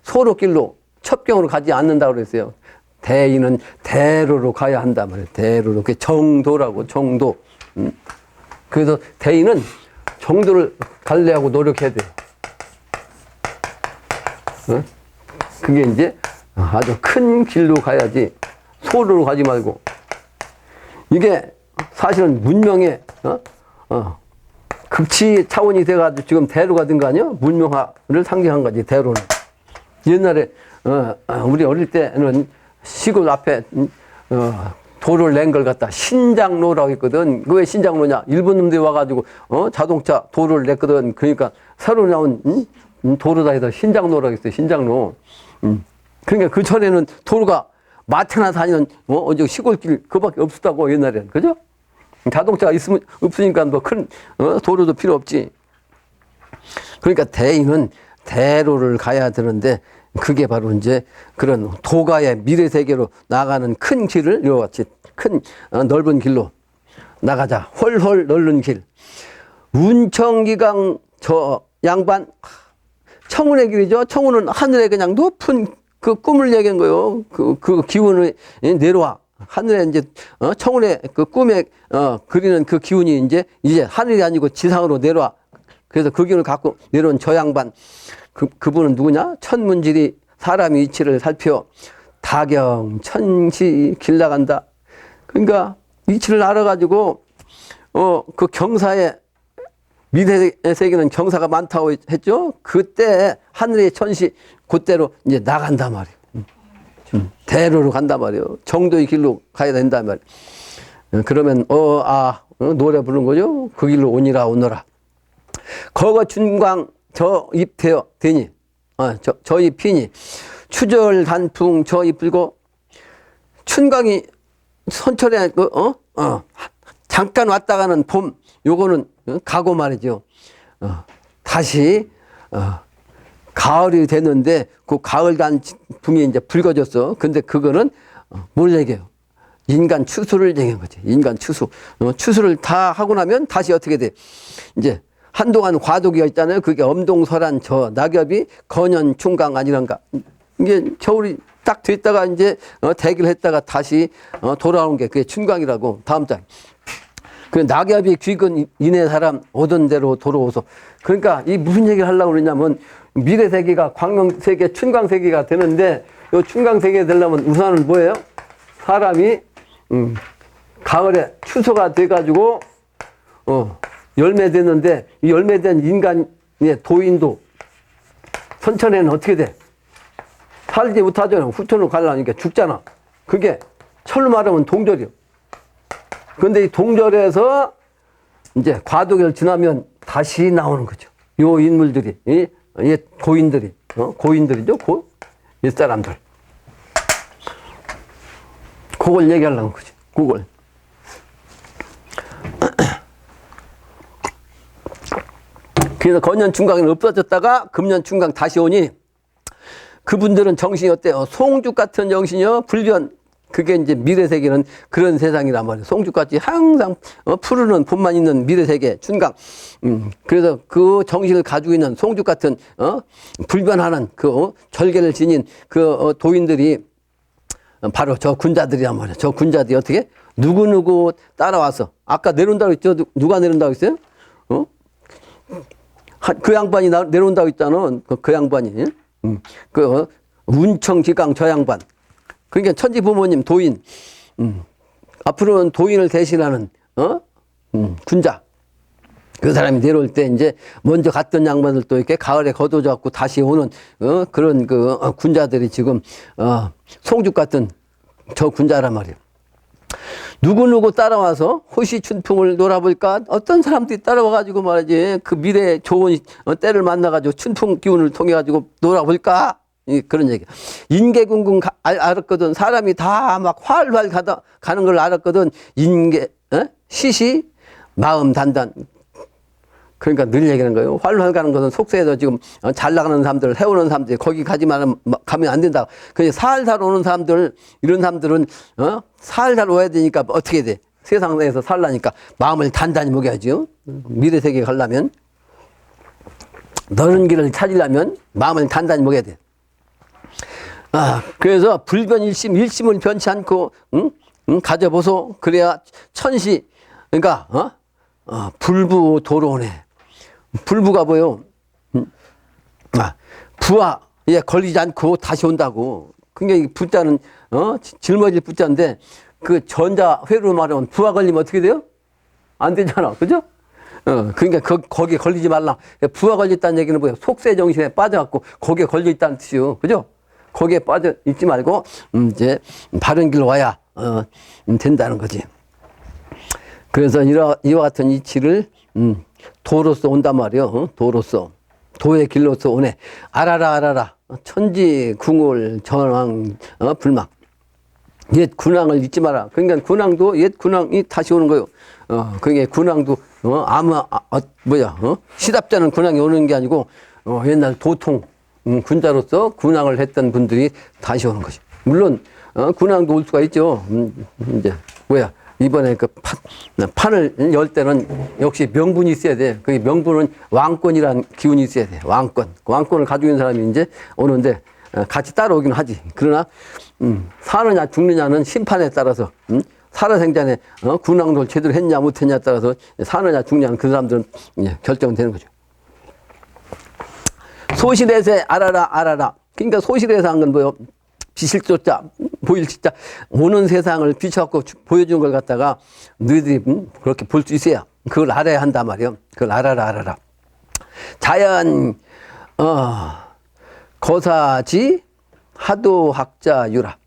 소로길로, 첩경으로 가지 않는다고 그랬어요. 대인은 대로로 가야 한다 말이에요. 대로로. 그게 정도라고, 정도. 그래서 대인은 정도를 갈래하고 노력해야 돼요. 그게 이제 아주 큰 길로 가야지, 소로로 가지 말고. 이게 사실은 문명의, 극치 차원이 돼가지고 지금 대로가 된 거 아니야? 문명화를 상징한 거지, 대로는. 옛날에, 우리 어릴 때는 시골 앞에, 도로를 낸 걸 갖다 신장로라고 했거든. 그 왜 신장로냐? 일본 놈들이 와가지고, 자동차 도로를 냈거든. 그러니까 새로 나온, 도로다 해서 신장로라고 했어요, 신장로. 그러니까 그 전에는 도로가 마트나 다니는, 어제 시골길 그밖에 없었다고, 옛날에는. 그죠? 자동차가 없으니까 뭐 큰, 도로도 필요 없지. 그러니까 대인은 대로를 가야 되는데, 그게 바로 이제 그런 도가의 미래 세계로 나가는 큰 길을 이와 같이 큰, 넓은 길로 나가자. 헐헐 넓은 길. 운청기강 저 양반, 청운의 길이죠. 청운은 하늘에 그냥 높은 그 꿈을 얘기한 거요. 그 기운을 내려와. 하늘에 이제, 청운의 그 꿈에, 그리는 그 기운이 이제 하늘이 아니고 지상으로 내려와. 그래서 그 기운을 갖고 내려온 저 양반. 그분은 누구냐? 천문지리 사람의 이치를 살펴 다경 천시 길 나간다. 그러니까 이치를 알아가지고, 그 경사에, 미래 세계는 경사가 많다고 했죠? 그때 하늘의 천시, 그때로 이제 나간단 말이에요. 대로로 간단 말이에요. 정도의 길로 가야 된단 말이에요. 그러면, 노래 부르는 거죠? 그 길로 오니라 오너라. 거거 춘광 저 잎 되니, 저 잎 피니, 추절 단풍 저 잎 들고, 춘광이 선철에, 잠깐 왔다 가는 봄, 요거는 가고 말이죠. 다시, 가을이 됐는데, 그 가을 단풍이 이제 붉어졌어. 근데 그거는 뭘 얘기해요? 인간 추수를 얘기한 거지. 인간 추수. 추수를 다 하고 나면 다시 어떻게 돼? 이제, 한동안 과도기가 있잖아요. 그게 엄동설한 저 낙엽이 건연 충강 아니란가. 이게 겨울이 딱 됐다가 이제 대기를 했다가 다시 돌아오는 게 그게 춘광이라고. 다음 장. 그 낙엽이 귀근 이내 사람 오던 대로 돌아오소. 그러니까 이 무슨 얘기를 하려고 그러냐면 미래 세계가 광명 세계, 춘광 세계가 되는데 이 춘광 세계 되려면 우선은 뭐예요? 사람이 가을에 추수가 돼가지고 열매됐는데 이 열매된 인간의 도인도 선천에는 어떻게 돼? 살지 못하잖아. 후천으로 가려니까 죽잖아. 그게 철로 말하면 동절이요. 그런데 이 동절에서 이제 과도기를 지나면 다시 나오는 거죠. 요 인물들이, 이 도인들이, 고인들이죠. 옛사람들. 그걸 얘기하려는 거지. 그걸. 그래서 건년 충강이 없어졌다가 금년 충강 다시 오니 그분들은 정신이 어때요? 송죽 같은 정신이요. 불변. 그게 이제 미래세계는 그런 세상이란 말이에요. 송죽같이 항상 푸르는 봄만 있는 미래세계 춘강. 그래서 그 정신을 가지고 있는 송죽 같은 불변하는 그 절개를 지닌 그 도인들이 바로 저 군자들이란 말이에요. 저 군자들이 어떻게? 누구누구 따라와서 아까 내려온다고 했죠? 누가 내려온다고 했어요? 그 양반이 내려온다고 했잖아. 그 양반이. 그 운청기강 저 양반. 그러니까 천지 부모님 도인. 앞으로는 도인을 대신하는 군자. 그 사람이 내려올 때 이제 먼저 갔던 양반들 또 이렇게 가을에 걷어져 갖고 다시 오는 그런 그 군자들이 지금 송죽 같은 저 군자란 말이에요. 누구누구 따라와서 호시춘풍을 놀아볼까? 어떤 사람들이 따라와가지고 말이지 그 미래의 좋은 때를 만나가지고 춘풍 기운을 통해가지고 놀아볼까? 그런 얘기. 인계궁궁 알았거든. 사람이 다 막 활활 가는 걸 알았거든. 시시 마음 단단. 그러니까 늘 얘기하는 거예요. 활활 가는 것은 속세에서 지금 잘 나가는 사람들, 해오는 사람들이 거기 가면 안 된다. 그냥 살살 오는 사람들, 이런 사람들은, 살살 와야 되니까 어떻게 돼? 세상에서 살라니까 마음을 단단히 먹여야죠. 미래 세계에 가려면. 너른 길을 찾으려면 마음을 단단히 먹여야 돼. 그래서 불변일심, 일심을 변치 않고, 가져보소. 그래야 천시, 그러니까, 불부도로오네. 불부가 뭐요? 부하에 걸리지 않고 다시 온다고. 그러니까 이 부자는, 짊어질 부자인데, 그 전자 회로 말하면 부하 걸리면 어떻게 돼요? 안 되잖아. 그죠? 그러니까 거기에 걸리지 말라. 부하 걸렸다는 얘기는 뭐예요? 속세 정신에 빠져갖고 거기에 걸려있다는 뜻이요. 그죠? 거기에 빠져 있지 말고, 이제, 바른 길로 와야, 된다는 거지. 그래서 이와 같은 이치를, 도로서 온단 말이요. 도로서. 도의 길로서 오네. 알아라, 알아라. 천지, 궁을, 전왕, 불망. 옛 군왕을 잊지 마라. 그러니까 군왕도 옛 군왕이 다시 오는 거요. 그러니까 군왕도, 시답자는 군왕이 오는 게 아니고, 옛날 도통, 군자로서 군왕을 했던 분들이 다시 오는 거죠. 물론, 군왕도 올 수가 있죠. 이제, 이번에 그 판을 열 때는 역시 명분이 있어야 돼. 그 명분은 왕권이란 기운이 있어야 돼. 왕권. 그 왕권을 가지고 있는 사람이 이제 오는데 같이 따라오긴 하지. 그러나, 사느냐 죽느냐는 심판에 따라서, 살아생전에 군왕도를 제대로 했냐 못했냐에 따라서 사느냐 죽느냐는 그 사람들은 결정되는 거죠. 소실에서 알아라, 알아라. 그러니까 소실에서 한 건 뭐요? 빛을 쫓자, 보일 진짜 오는 세상을 비춰갖고 보여주는 걸 갖다가 너희들이 그렇게 볼 수 있어야 그걸 알아야 한단 말이요. 그걸 알아라, 알아라. 자연, 거사지, 하도학자, 유라.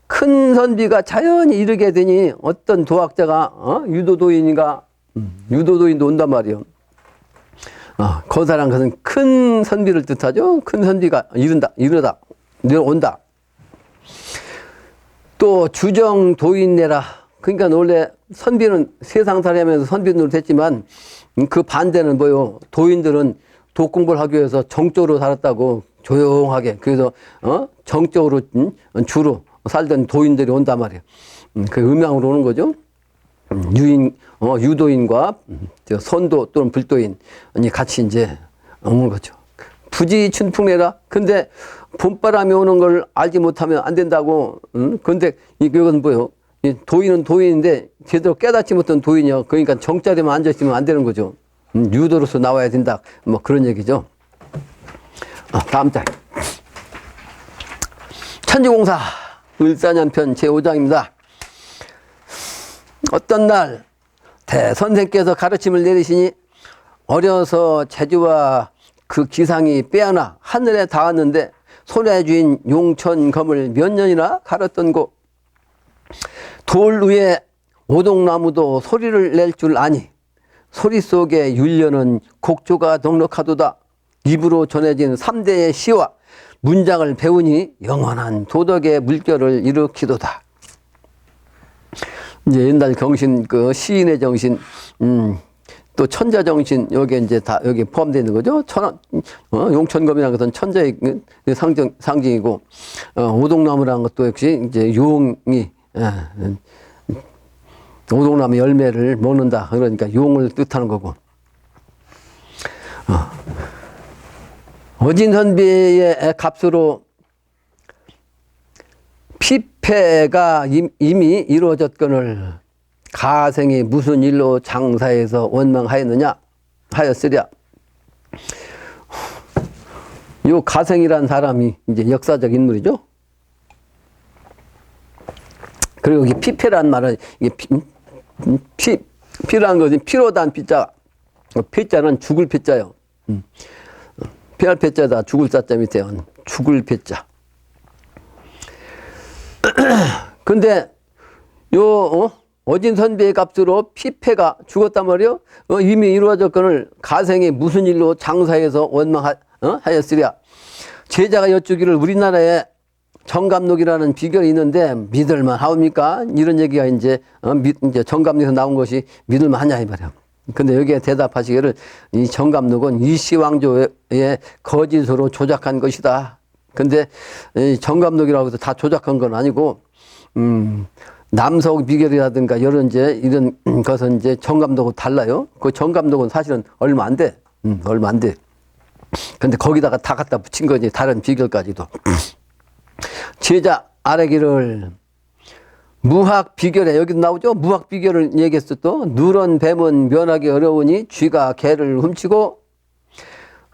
큰 선비가 자연히 이르게 되니 어떤 도학자가, 유도도인인가, 유도도인도 온단 말이요. 거사란 것은 큰 선비를 뜻하죠. 큰 선비가 이르다, 온다. 또 주정도인내라. 그러니까 원래 선비는 세상 살아면서 선비는 됐지만 그 반대는 뭐요? 도인들은 독공부를 하기 위해서 정적으로 살았다고 조용하게. 그래서 정적으로 주로 살던 도인들이 온단 말이에요. 그 음양으로 오는 거죠. 유도인과 선도 또는 불도인이 같이 이제 오는 거죠. 부지춘풍내라. 근데 봄바람이 오는 걸 알지 못하면 안 된다고. 근데 이건 뭐요? 도인은 도인인데 제대로 깨닫지 못한 도인이요. 그러니까 정자리만 앉아있으면 안 되는 거죠. 유도로서 나와야 된다. 뭐 그런 얘기죠. 다음 장. 천지공사 을사년편 제5장입니다. 어떤 날 대선생께서 가르침을 내리시니 어려서 재주와 그 기상이 빼어나 하늘에 닿았는데 손에 쥔 용천검을 몇 년이나 갈았던고 돌 위에 오동나무도 소리를 낼 줄 아니 소리 속에 율려는 곡조가 넉넉하도다. 입으로 전해진 3대의 시와 문장을 배우니 영원한 도덕의 물결을 일으키도다. 이제 옛날 경신, 그 시인의 정신, 또 천자 정신, 여기에 이제 다, 여기 포함되어 있는 거죠. 용천검이라는 것은 천자의 상징이고, 오동나무라는 것도 역시 이제 용이, 오동나무 열매를 먹는다. 그러니까 용을 뜻하는 거고. 어진선비의 값으로 피폐가 이미 이루어졌거늘 가생이 무슨 일로 장사해서 원망하였느냐 하였으랴. 요 가생이란 사람이 이제 역사적 인물이죠. 그리고 이 피폐란 말은 이게 피라는 것은 피로단 피자, 피자는 죽을 피자요. 피할 피자다 죽을 자자 밑에 죽을 피자. 근데 요 어진선비의 값으로 피폐가 죽었단 말이요. 이미 이루어졌거늘 가생이 무슨 일로 장사해서 원망하였으랴. 제자가 여쭈기를 우리나라에 정감록이라는 비결이 있는데 믿을만 하옵니까? 이런 얘기가 이제 정감록에서 나온 것이 믿을만 하냐 이 말이야. 근데 여기에 대답하시기를 이 정감독은 이시왕조의 거짓으로 조작한 것이다. 근데 이 정감독이라고 해서 다 조작한 건 아니고, 남석 비결이라든가 이런 것은 이제 정감독하고 달라요. 그 정감독은 사실은 얼마 안 돼. 얼마 안 돼. 근데 거기다가 다 갖다 붙인 거지. 다른 비결까지도. 제자 아래기를 무학 비결에 여기도 나오죠. 무학 비결을 얘기했어. 또 누런 뱀은 면하기 어려우니 쥐가 개를 훔치고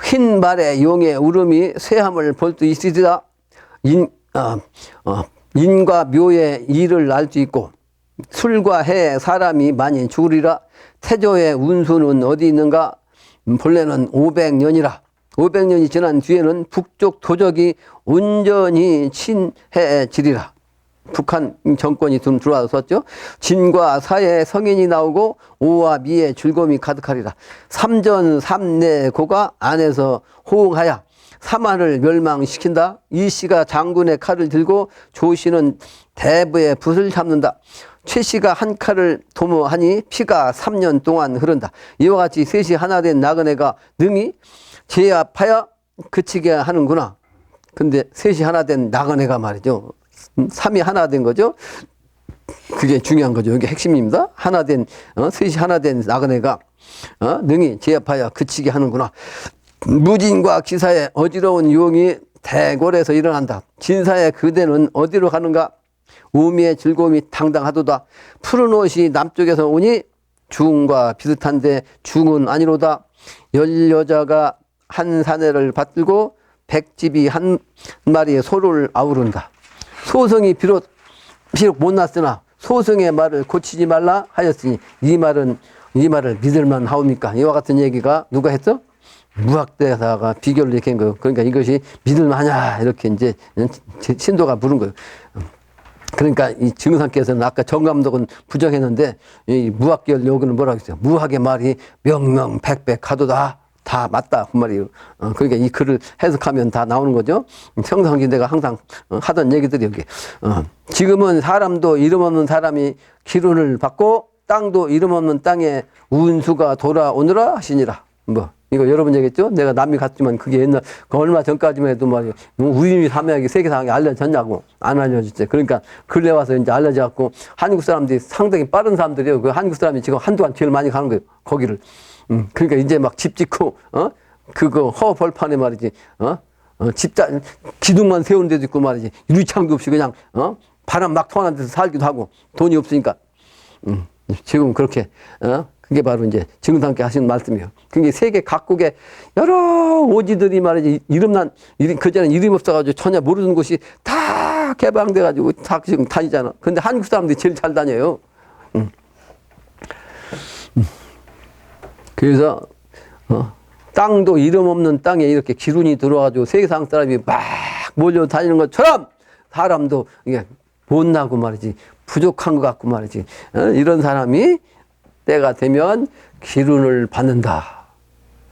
흰 말에 용의 울음이 쇠함을 볼 수 있으리라. 인과 묘의 일을 알 수 있고 술과 해에 사람이 많이 죽으리라. 태조의 운수는 어디 있는가? 본래는 500년이라. 500년이 지난 뒤에는 북쪽 도적이 온전히 친해지리라. 북한 정권이 들어왔었죠. 진과 사의 성인이 나오고 오와 미의 즐거움이 가득하리라. 삼전 삼내고가 안에서 호응하여 사만을 멸망시킨다. 이씨가 장군의 칼을 들고 조씨는 대부의 붓을 잡는다. 최씨가 한 칼을 도모하니 피가 3년 동안 흐른다. 이와 같이 셋이 하나 된 나그네가 능히 제압하여 그치게 하는구나. 근데 셋이 하나 된 나그네가 말이죠. 삼이 하나 된 거죠. 그게 중요한 거죠. 이게 핵심입니다. 하나 된, 셋이 하나 된 나그네가, 능히 제압하여 그치게 하는구나. 무진과 기사의 어지러운 유흥이 대궐에서 일어난다. 진사의 그대는 어디로 가는가? 우미의 즐거움이 당당하도다. 푸른 옷이 남쪽에서 오니 중과 비슷한데 중은 아니로다. 열여자가 한 사내를 받들고 백집이 한 마리의 소를 아우른다. 소성이 비록 못났으나 소성의 말을 고치지 말라 하였으니 이 말을 믿을만 하옵니까? 이와 같은 얘기가 누가 했어? 무학대사가 비결을 이렇게 한 거예요. 그러니까 이것이 믿을만하냐 이렇게 이제 신도가 부른 거예요. 그러니까 이 증상께서는 아까 정감독은 부정했는데 이 무학계열 여기는 뭐라고 했어요? 무학의 말이 명명백백하도다. 다 맞다 그 말이에요. 그러니까 이 글을 해석하면 다 나오는 거죠. 성상기 내가 항상 하던 얘기들이 여기. 지금은 사람도 이름 없는 사람이 기운을 받고 땅도 이름 없는 땅에 운수가 돌아오느라 하시니라. 뭐 이거 여러분 얘기했죠? 내가 남이 갔지만 그게 옛날 그 얼마 전까지만 해도 말이에요. 우유미 삼약이 세계상에 알려졌냐고 안 알려졌지. 그러니까 근래 와서 이제 알려져갖고 한국 사람들이 상당히 빠른 사람들이에요. 그 한국 사람이 지금 한동안 제일 많이 가는 거예요. 거기를. 그러니까 이제 막 집 짓고, 그거 허 벌판에 말이지, 기둥만 세우는 데도 있고 말이지, 유리창도 없이 그냥, 바람 막 통하는 데서 살기도 하고, 돈이 없으니까. 지금 그렇게, 그게 바로 이제 증상께 하시는 말씀이에요. 그게 세계 각국의 여러 오지들이 말이지, 그전에 이름 없어가지고 전혀 모르는 곳이 다 개방돼가지고 다 지금 다니잖아. 근데 한국 사람들이 제일 잘 다녀요. 그래서 땅도 이름 없는 땅에 이렇게 기운이 들어와가지고 세상 사람이 막 몰려 다니는 것처럼 사람도 이게 못나고 말이지 부족한 것 같고 말이지 이런 사람이 때가 되면 기운을 받는다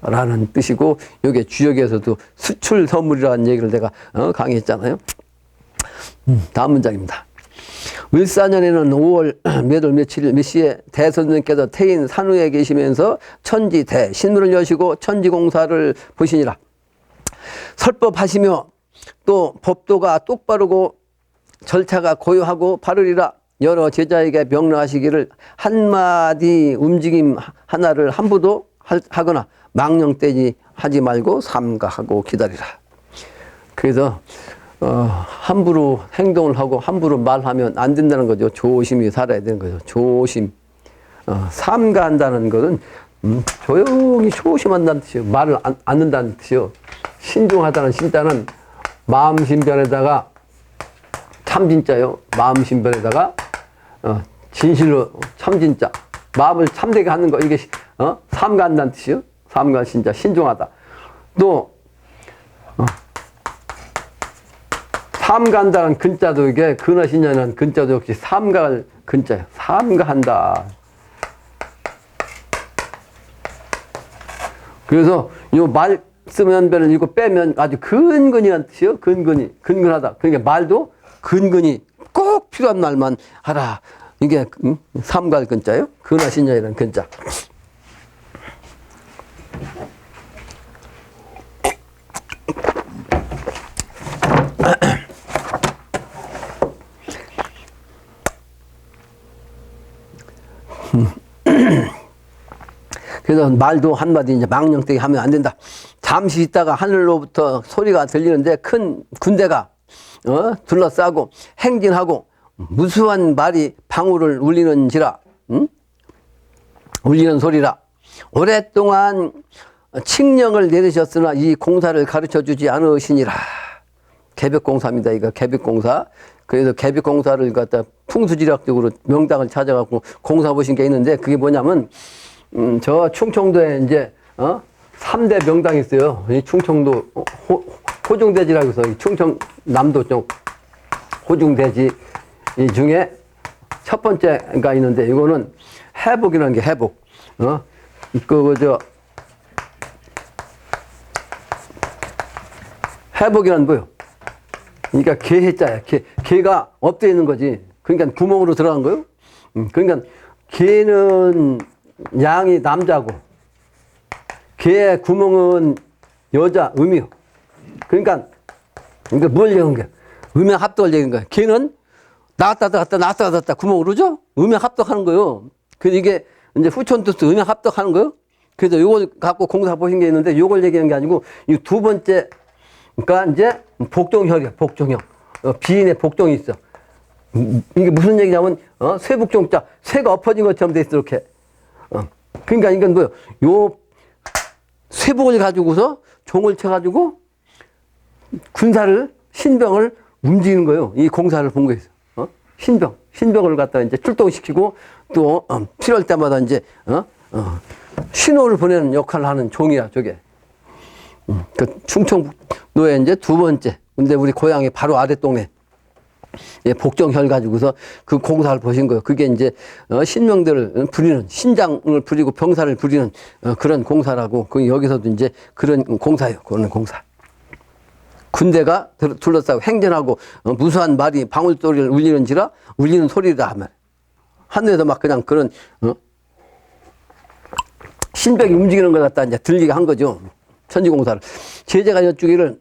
라는 뜻이고 여기에 주역에서도 수출 선물이라는 얘기를 내가 강의했잖아요. 다음 문장입니다. 을사년에는 5월 몇 월 며칠 몇 시에 대선생께서 태인 산후에 계시면서 천지대 신문을 여시고 천지공사를 보시니라. 설법하시며 또 법도가 똑바르고 절차가 고요하고 바르리라. 여러 제자에게 명령하시기를 한마디 움직임 하나를 함부도 하거나 망령되지 하지 말고 삼가하고 기다리라. 그래서 함부로 행동을 하고 함부로 말하면 안 된다는 거죠. 조심히 살아야 되는 거죠. 조심. 삼가한다는 것은 조용히 조심한다는 뜻이에요. 말을 안 는다는 뜻이요. 신중하다는 신자는 마음신변에다가 참진자요. 마음신변에다가 진실로 참진자. 마음을 참되게 하는 거 이게 삼가한다는 뜻이요. 삼가 신자 신중하다. 또 삼가한다는 근자도 이게 근하신자는 근자도 역시 삼가할 근자예요. 삼가한다. 그래서 이 말씀연변을 이거 빼면 아주 근근이라는 뜻이요. 근근이 근근하다. 그러니까 말도 근근이 꼭 필요한 말만 하라. 이게 삼가할 근자예요. 근하신자이라는 근자. 그래서 말도 한마디 이제 망령되게 하면 안 된다. 잠시 있다가 하늘로부터 소리가 들리는데 큰 군대가 둘러싸고 행진하고 무수한 말이 방울을 울리는지라, 울리는 소리라. 오랫동안 칙령을 내리셨으나 이 공사를 가르쳐 주지 않으시니라. 개벽공사입니다. 이거 개벽공사. 그래서 개벽공사를 갖다 풍수지략적으로 명당을 찾아갖고 공사 보신 게 있는데, 그게 뭐냐면 저 충청도에 이제 3대 명당이 있어요. 이 충청도 호중대지라고 해서 충청남도 쪽 호중대지 이 중에 첫 번째가 있는데, 이거는 해복이라는 게 해복. 해복이란 뭐요? 그러니까 개해자야. 개가 엎드려 있는 거지. 그러니까 구멍으로 들어간 거요. 그러니까 개는 양이 남자고 개의 구멍은 여자 음이요. 그러니까 뭘 얘기한 거야? 음양 합덕을 얘기한 거야. 개는 나왔다 들어갔다 나왔다 들어갔다 구멍으로 죠? 음양 합덕하는 거요. 그래서 이게 이제 후천 뜻도 음양 합덕하는 거요. 그래서 요걸 갖고 공사 보신 게 있는데, 요걸 얘기하는 게 아니고 이 두 번째, 그러니까 이제 복종혈이야. 복종혈. 비인의 복종이 있어. 이게 무슨 얘기냐면 쇠복종자, 쇠가 엎어진 것처럼 돼 있어 이렇게. 그러니까 이건 뭐요? 요 쇠복을 가지고서 종을 쳐가지고 군사를, 신병을 움직이는 거예요. 이 공사를 본 거에서. 신병을 갖다 이제 출동시키고 또 필요할 때마다 이제 신호를 보내는 역할을 하는 종이야, 저게. 그 충청도에 이제 두 번째. 근데 우리 고향이 바로 아랫동네. 예, 복정혈 가지고서 그 공사를 보신 거예요. 그게 이제 신명들을 부리는, 신장을 부리고 병사를 부리는 그런 공사라고. 그 여기서도 이제 그런 공사예요. 그런 공사. 군대가 둘러싸고 행진하고 무수한 말이 방울소리를 울리는지라, 울리는 소리다 하면 하늘에서 막 그냥 그런 신병이 움직이는 걸 갖다 이제 들리게 한 거죠. 천지공사를. 제자가 여쭈기를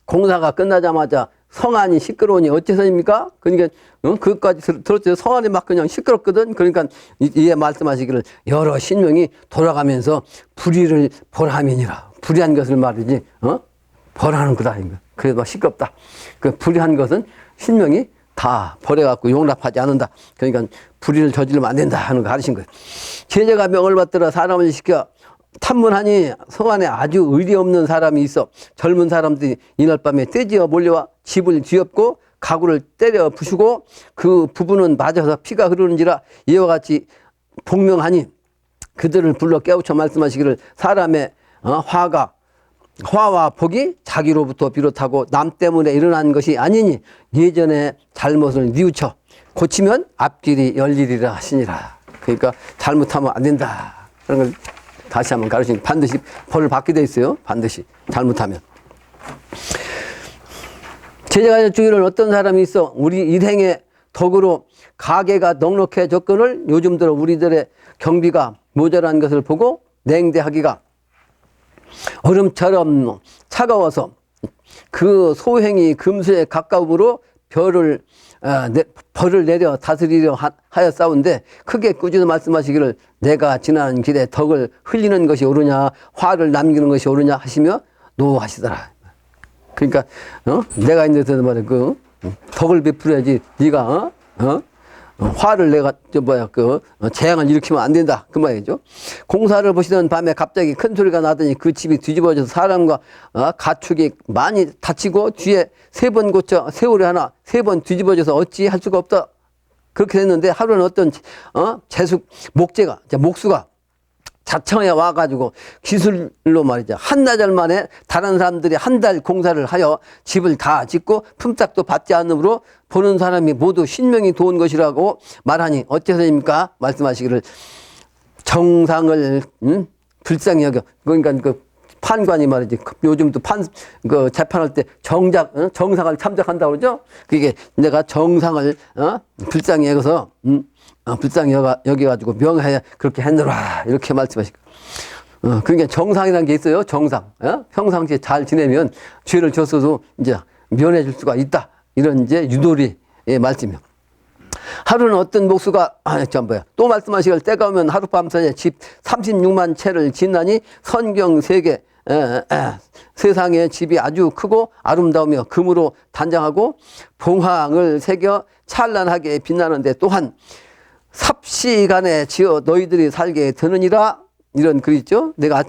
공사가 끝나자마자 성안이 시끄러우니 어째서입니까? 그러니까 그것까지 들었죠. 성안이 막 그냥 시끄럽거든. 그러니까 이에 말씀하시기를 여러 신명이 돌아가면서 불의를 벌함이니라. 불의한 것을 말이지 벌하는 거다. 그래서 막 시끄럽다. 그 불의한 것은 신명이 다 버려갖고 용납하지 않는다. 그러니까 불의를 저지르면 안 된다 하는 거 가르친 거예요. 제자가 명을 받들어 사람을 시켜 탐문하니 성안에 아주 의리 없는 사람이 있어 젊은 사람들이 이날 밤에 떼지어 몰려와 집을 뒤엎고 가구를 때려 부수고 그 부부는 맞아서 피가 흐르는지라 이와 같이 복명하니 그들을 불러 깨우쳐 말씀하시기를 사람의 화와 복이 자기로부터 비롯하고 남 때문에 일어난 것이 아니니 예전에 잘못을 뉘우쳐 고치면 앞길이 열리리라 하시니라. 그러니까 잘못하면 안 된다. 그런 걸 다시 한번 가르치니 반드시 벌을 받게 돼 있어요. 반드시 잘못하면. 제자가 주기를 어떤 사람이 있어 우리 일행의 덕으로 가게가 넉넉해졌거늘 요즘 들어 우리들의 경비가 모자란 것을 보고 냉대하기가 얼음처럼 차가워서 그 소행이 금수에 가까움으로 벌을 내려 다스리려 하였사온데 크게 꾸짖어 말씀하시기를 내가 지나는 길에 덕을 흘리는 것이 옳으냐 화를 남기는 것이 옳으냐 하시며 노하시더라. 그러니까 내가 이제 말해 그 덕을 베풀어야지 네가 화를 내가 재앙을 일으키면 안 된다 그 말이죠. 공사를 보시던 밤에 갑자기 큰 소리가 나더니 그 집이 뒤집어져서 사람과 가축이 많이 다치고 뒤에 3번 고쳐 세월이 하나 3번 뒤집어져서 어찌 할 수가 없다. 그렇게 됐는데 하루는 어떤 목수가 자청에 와가지고 기술로 말이죠. 한나절 만에 다른 사람들이 한 달 공사를 하여 집을 다 짓고 품삯도 받지 않으므로 보는 사람이 모두 신명이 도운 것이라고 말하니 어째서입니까? 말씀하시기를 정상을 불쌍히 여겨. 그러니까 그 판관이 말이지. 요즘도 재판할 때 정상을 참작한다고 그러죠? 그게 내가 정상을 불쌍히 여겨서 불쌍히 여겨가지고 명하여 그렇게 했노라. 이렇게 말씀하시고. 그러니까 정상이라는 게 있어요. 정상. 평상시에 잘 지내면 죄를 졌어도 이제 면해 줄 수가 있다. 이런 이제 유도리의 말씀이요. 하루는 어떤 목수가 또 말씀하시길 때가 오면 하룻밤사이에 집 36만 채를 짓나니 선경 세계 세상에 집이 아주 크고 아름다우며 금으로 단장하고 봉황을 새겨 찬란하게 빛나는데 또한 삽시간에 지어 너희들이 살게 되느니라. 이런 글 있죠. 내가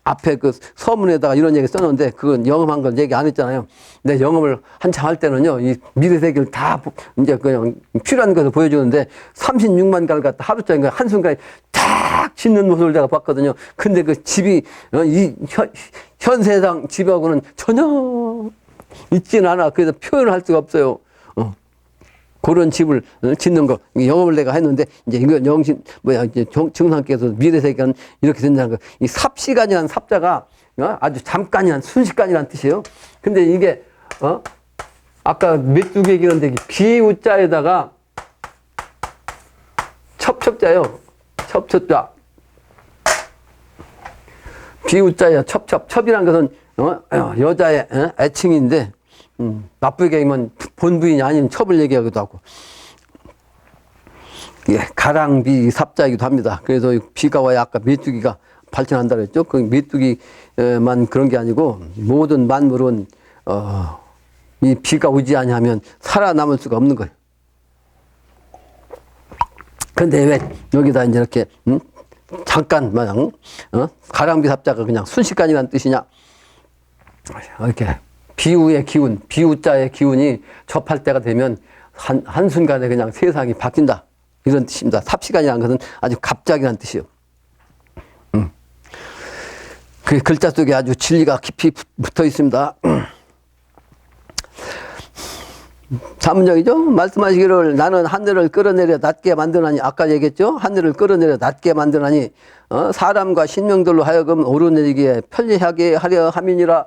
앞에 그 서문에다가 이런 얘기 써놓은데 그건 영험한 건 얘기 안 했잖아요. 근데 영험을 한참 할 때는요, 이 미래세계를 다 이제 그냥 필요한 것을 보여주는데 36만 가를 갖다 하루짜리 한순간에 탁 짓는 모습을 제가 봤거든요. 근데 그 집이 이 현 세상 집하고는 전혀 있지는 않아. 그래서 표현을 할 수가 없어요. 그런 집을 짓는 거, 영업을 내가 했는데, 이제 이건 이제 증상께서 미래세계는 이렇게 된다는 거. 이 삽시간이라는 삽자가 아주 잠깐이란, 순식간이라는 뜻이에요. 근데 이게, 아까 메뚜기 얘기했는데, 비우자에다가 첩자요. 첩자. 비우자야, 첩이란 것은, 여자의 애칭인데, 나쁘게 얘기하면 본부인이 아닌 첩을 얘기하기도 하고, 예, 가랑비 삽자이기도 합니다. 그래서 비가 와야 아까 메뚜기가 발전한다 그랬죠. 그 메뚜기만 그런 게 아니고 모든 만물은 이 비가 오지 아니하면 살아남을 수가 없는 거예요. 그런데 왜 여기다 이제 이렇게 잠깐 마냥 가랑비 삽자가 그냥 순식간이라는 뜻이냐? 이렇게. 비우의 기운, 비우자의 기운이 접할 때가 되면 한순간에 그냥 세상이 바뀐다. 이런 뜻입니다. 삽시간이라는 것은 아주 갑작이라는 뜻이에요. 그 글자 속에 아주 진리가 깊이 붙어 있습니다. 자문적이죠? 말씀하시기를 나는 하늘을 끌어내려 낮게 만드나니, 아까 얘기했죠? 하늘을 끌어내려 낮게 만드나니 사람과 신명들로 하여금 오르내리기에 편리하게 하려 함이니라.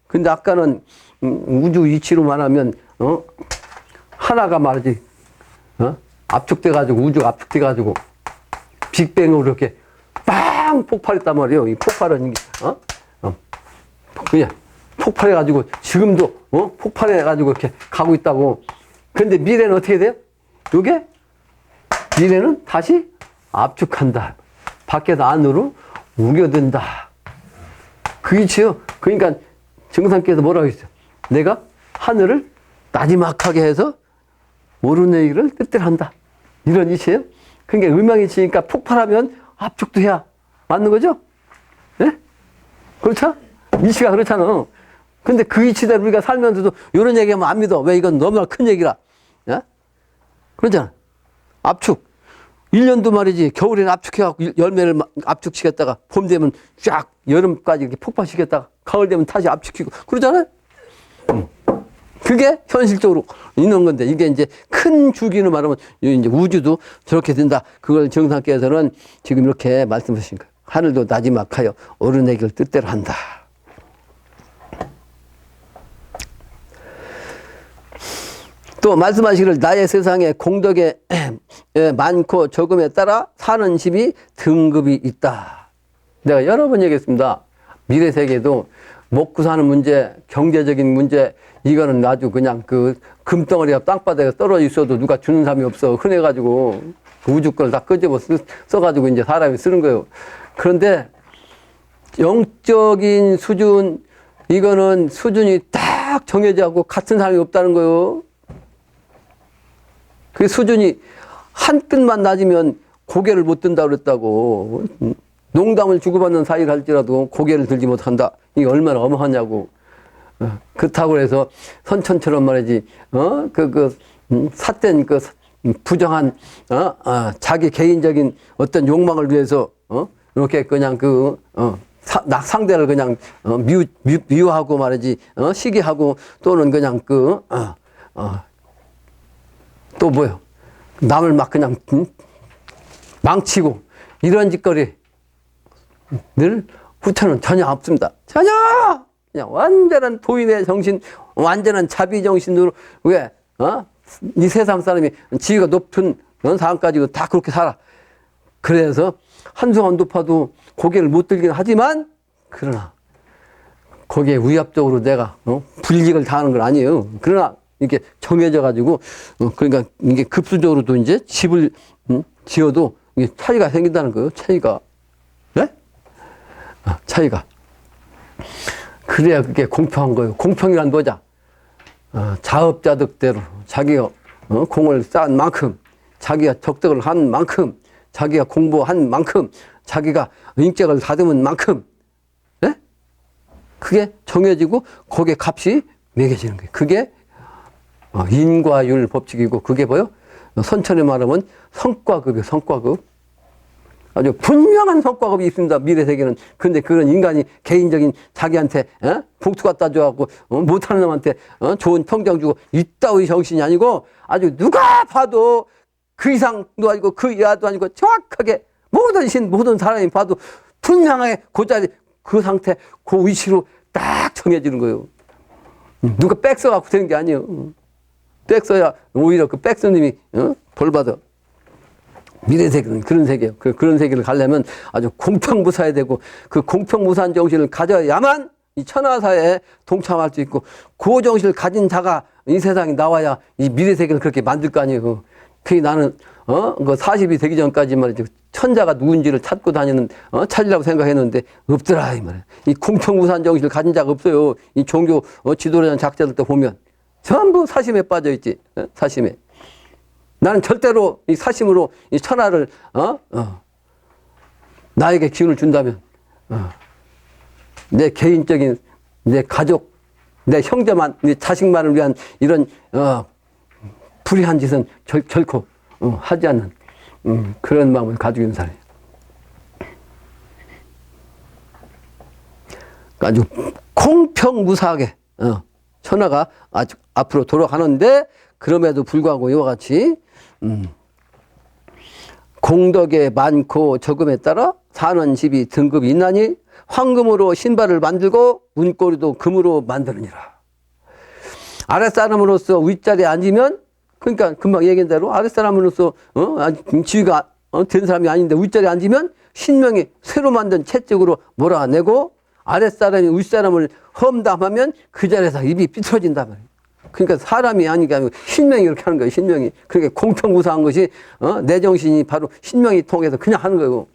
근데 아까는 우주 이치로 말하면 하나가 말이지 압축돼가지고 우주가 압축돼가지고 빅뱅으로 이렇게 빵 폭발했단 말이에요. 이 폭발은 그냥 폭발해가지고 지금도 폭발해가지고 이렇게 가고 있다고. 근데 미래는 어떻게 돼요? 요게 미래는 다시 압축한다. 밖에서 안으로 우겨든다. 그 이치요. 그러니까 정상께서 뭐라고 했어요? 내가 하늘을 나지막하게 해서 오르내리기를 뜻대로 한다. 이런 이치예요. 그러니까 음양이치니까 폭발하면 압축도 해야 맞는 거죠? 예? 그렇죠? 이치가 그렇잖아. 근데 그 이치대로 우리가 살면서도 이런 얘기하면 안 믿어. 왜? 이건 너무나 큰 얘기라. 예? 그러잖아. 압축. 1년도 말이지. 겨울에는 압축해갖고 열매를 압축시켰다가 봄 되면 쫙 여름까지 이렇게 폭발시켰다가 가을 되면 다시 압축시키고 그러잖아요. 그게 현실적으로 있는 건데, 이게 이제 큰 주기로 말하면 이제 우주도 저렇게 된다. 그걸 정상께서는 지금 이렇게 말씀하신 거예요. 하늘도 나지막하여 오르내기를 뜻대로 한다. 또 말씀하시기를 나의 세상에 공덕에 많고 적음에 따라 사는 집이 등급이 있다. 내가 여러 번 얘기했습니다. 미래 세계도 먹고 사는 문제, 경제적인 문제, 이거는 아주 그냥 그 금덩어리가 땅바닥에 떨어져 있어도 누가 주는 사람이 없어. 흔해가지고 우주 걸 다 끄집어 써가지고 이제 사람이 쓰는 거예요. 그런데 영적인 수준, 이거는 수준이 딱 정해져 갖고 같은 사람이 없다는 거예요. 그 수준이 한 끗만 낮으면 고개를 못 든다 그랬다고. 농담을 주고받는 사이를 할지라도 고개를 들지 못한다. 이게 얼마나 어마하냐고. 그렇다고 해서 선천처럼 말이지, 삿된 그 부정한, 자기 개인적인 어떤 욕망을 위해서, 이렇게 그냥 상대를 그냥, 미워하고 말이지, 시기하고 또는 그냥 또 뭐요? 남을 막 그냥, 망치고 이런 짓거리 늘 후퇴는 전혀 없습니다. 전혀! 그냥 완전한 도인의 정신, 완전한 자비 정신으로, 왜, 이 세상 사람이 지위가 높은 사람 가지고 다 그렇게 살아. 그래서 한순간 높아도 고개를 못 들긴 하지만, 그러나, 거기에 위압적으로 내가, 불이익을 당하는 건 아니에요. 그러나, 이렇게 정해져 가지고 그러니까 이게 급수적으로도 이제 집을 지어도 이게 차이가 생긴다는 거예요. 차이가. 네? 차이가. 그래야 그게 공평한 거예요. 공평이란 뭐냐? 자업자득대로 자기가 공을 쌓은 만큼, 자기가 적덕을 한 만큼, 자기가 공부한 만큼, 자기가 인격을 다듬은 만큼, 네? 그게 정해지고 거기에 값이 매겨지는 거예요. 그게 인과율 법칙이고, 그게 뭐요? 선천에 말하면 성과급이에요. 성과급. 아주 분명한 성과급이 있습니다. 미래 세계는. 근데 그런 인간이 개인적인 자기한테 복투 갖다 줘갖고 못하는 놈한테 좋은 평정 주고 이따위 정신이 아니고, 아주 누가 봐도 그 이상도 아니고 그 이하도 아니고 정확하게 모든 사람이 봐도 분명하게 그 자리, 그 상태, 그 위치로 딱 정해지는 거예요. 누가 백 써갖고 되는 게 아니에요. 백 써야 오히려 그 백 써님이 벌 받아. 미래 세계는 그런 세계예요. 그런 세계를 가려면 아주 공평무사해야 되고, 그 공평무사한 정신을 가져야만 이 천하사회에 동참할 수 있고, 그 정신을 가진 자가 이 세상에 나와야 이 미래 세계를 그렇게 만들 거 아니에요. 그게 나는 그 40이 되기 전까지 말이죠. 천자가 누군지를 찾고 다니는 찾으려고 생각했는데 없더라 이 말이에요. 이 공평무사한 정신을 가진 자가 없어요. 이 종교 지도자나 작자들도 보면 전부 사심에 빠져 있지. 사심에. 나는 절대로 이 사심으로 이 천하를 나에게 기운을 준다면 내 개인적인, 내 가족, 내 형제만, 내 자식만을 위한 이런 불의한 짓은 결코 하지 않는 그런 마음을 가지고 있는 사람이에요. 아주 공평무사하게 천하가 아주 앞으로 돌아가는데, 그럼에도 불구하고 이와 같이 공덕에 많고 적음에 따라 사는 집이 등급이 있나니 황금으로 신발을 만들고 문고리도 금으로 만드느니라. 아랫사람으로서 윗자리에 앉으면, 그러니까 금방 얘기한 대로 아랫사람으로서 지위가 된 사람이 아닌데 윗자리에 앉으면 신명이 새로 만든 채찍으로 몰아내고, 아랫사람이 윗사람을 험담하면 그 자리에서 입이 삐뚤어진다 말이에요. 그러니까 사람이 아니게 아니고 신명이 이렇게 하는 거예요. 신명이. 그러니까 공평무사한 것이 내 정신이 바로 신명이 통해서 그냥 하는 거예요.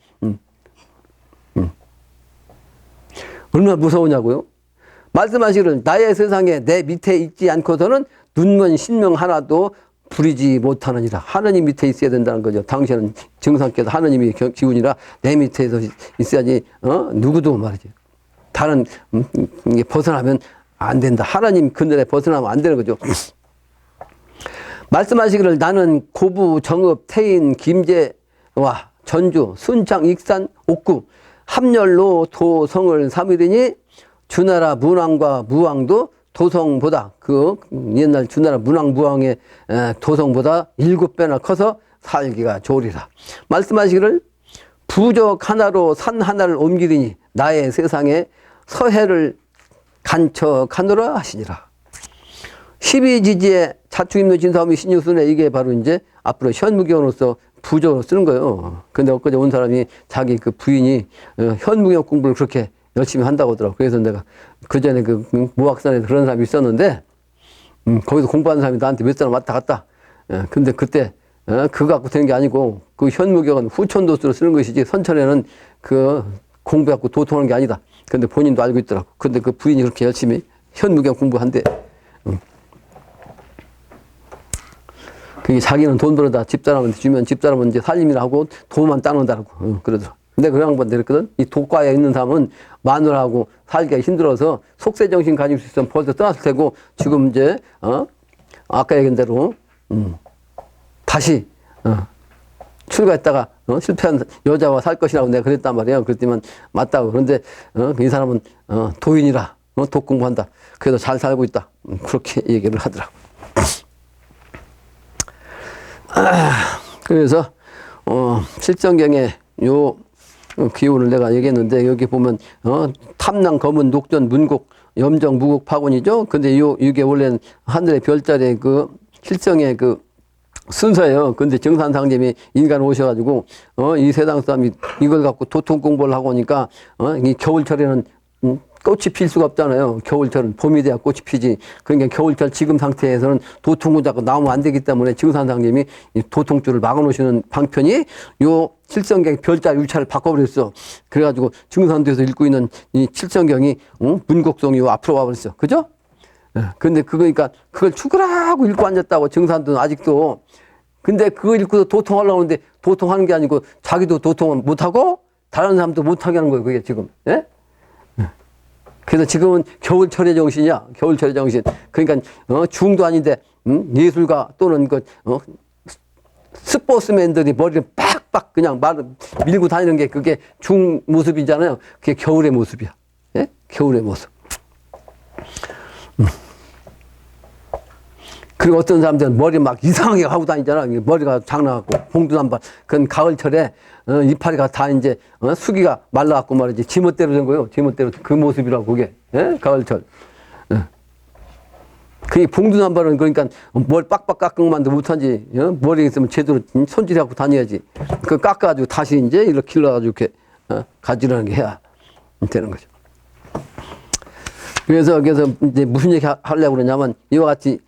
얼마나 무서우냐고요? 말씀하시기를 나의 세상에 내 밑에 있지 않고서는 눈먼 신명 하나도 부리지 못하느니라. 하느님 밑에 있어야 된다는 거죠. 당신은 정상께서 하느님이 기운이라 내 밑에서 있어야지 누구도 말이죠. 다른 게 벗어나면 안 된다. 하나님 그늘에 벗어나면 안 되는 거죠. 말씀하시기를 나는 고부, 정읍, 태인, 김제와 전주, 순창, 익산, 옥구, 함열로 도성을 삼으리니 주나라 문왕과 무왕도 도성보다, 그 옛날 주나라 문왕 무왕의 도성보다 7배나 커서 살기가 좋으리라. 말씀하시기를 부적 하나로 산 하나를 옮기리니 나의 세상에 서해를 간척하노라 하시니라. 12지지에 자충임노 진사오미 신유순에, 이게 바로 이제 앞으로 현무경으로서 부적으로 쓰는 거예요. 근데 엊그제 온 사람이 자기 그 부인이 현무경 공부를 그렇게 열심히 한다고 하더라고. 그래서 내가 그 전에 그 무학산에 그런 사람이 있었는데, 거기서 공부하는 사람이 나한테 몇 사람 왔다 갔다. 근데 그때 그거 갖고 되는 게 아니고, 그 현무경은 후천도수로 쓰는 것이지 선천에는 그 공부해갖고 도통하는 게 아니다. 근데 본인도 알고 있더라고. 근데 그 부인이 그렇게 열심히 현무경 공부한대. 그게 자기는 돈 벌어다 집사람한테 주면 집사람은 이제 살림이라 하고 돈만 따는다라고 그러더라고. 근데 그 양반도 그랬거든. 이 독과에 있는 사람은 마누라하고 살기가 힘들어서 속세정신 가질 수 있으면 벌써 떠났을 테고, 지금 이제 아까 얘기한 대로 다시 출가했다가 실패한 여자와 살 것이라고 내가 그랬단 말이에요. 그랬더니 맞다고. 그런데 이 사람은 도인이라 독 공부한다. 그래도 잘 살고 있다. 그렇게 얘기를 하더라고. 그래서 실정경에 요 기호를 내가 얘기했는데, 여기 보면 탐낭, 검은, 녹전, 문곡, 염정, 무곡, 파곤이죠. 근데 이게 원래는 하늘의 별자리의 그 실정의 그 순서예요. 근데 정산상님이 인간 오셔가지고 이 세상 사람이 이걸 갖고 도통 공부를 하고 오니까 이 겨울철에는 꽃이 필 수가 없잖아요. 겨울철은 봄이 돼야 꽃이 피지. 그러니까 겨울철 지금 상태에서는 도통을 잡고 나오면 안 되기 때문에 증산상님이 이 도통줄을 막아놓으시는 방편이 요 칠성경 별자 유차를 바꿔버렸어. 그래가지고 증산도에서 읽고 있는 이 칠성경이 문곡성이 요 앞으로 와버렸어. 그죠? 근데 그거니까 그걸 죽으라고 읽고 앉았다고 증산도는 아직도. 근데 그거 읽고도 도통하려고 하는데 도통하는 게 아니고 자기도 도통은 못하고 다른 사람도 못하게 하는 거예요. 그게 지금. 예? 그래서 지금은 겨울철의 정신이야. 겨울철의 정신. 그러니까 중도 아닌데 예술가 또는 스포츠맨들이 머리를 빡빡 그냥 밀고 다니는 게 그게 중 모습이잖아요. 그게 겨울의 모습이야. 예? 겨울의 모습. 그리고 어떤 사람들은 머리 막 이상하게 하고 다니잖아. 머리가 장난하고 봉두난발. 그건 가을철에 이파리가 다 이제 수기가 말라갖고 말이지 지멋대로 된 거예요. 지멋대로 그 모습이라고 그게. 예? 가을철. 그게 봉두난발은 그러니까 머리 빡빡 깎은 만도 못하지. 머리 있으면 제대로 손질하고 다녀야지. 그 깎아가지고 다시 이제 이렇게 길러가지고 이렇게 가지런하게 해야 되는 거죠. 그래서 이제 무슨 얘기 하려고 그러냐면 이와 같이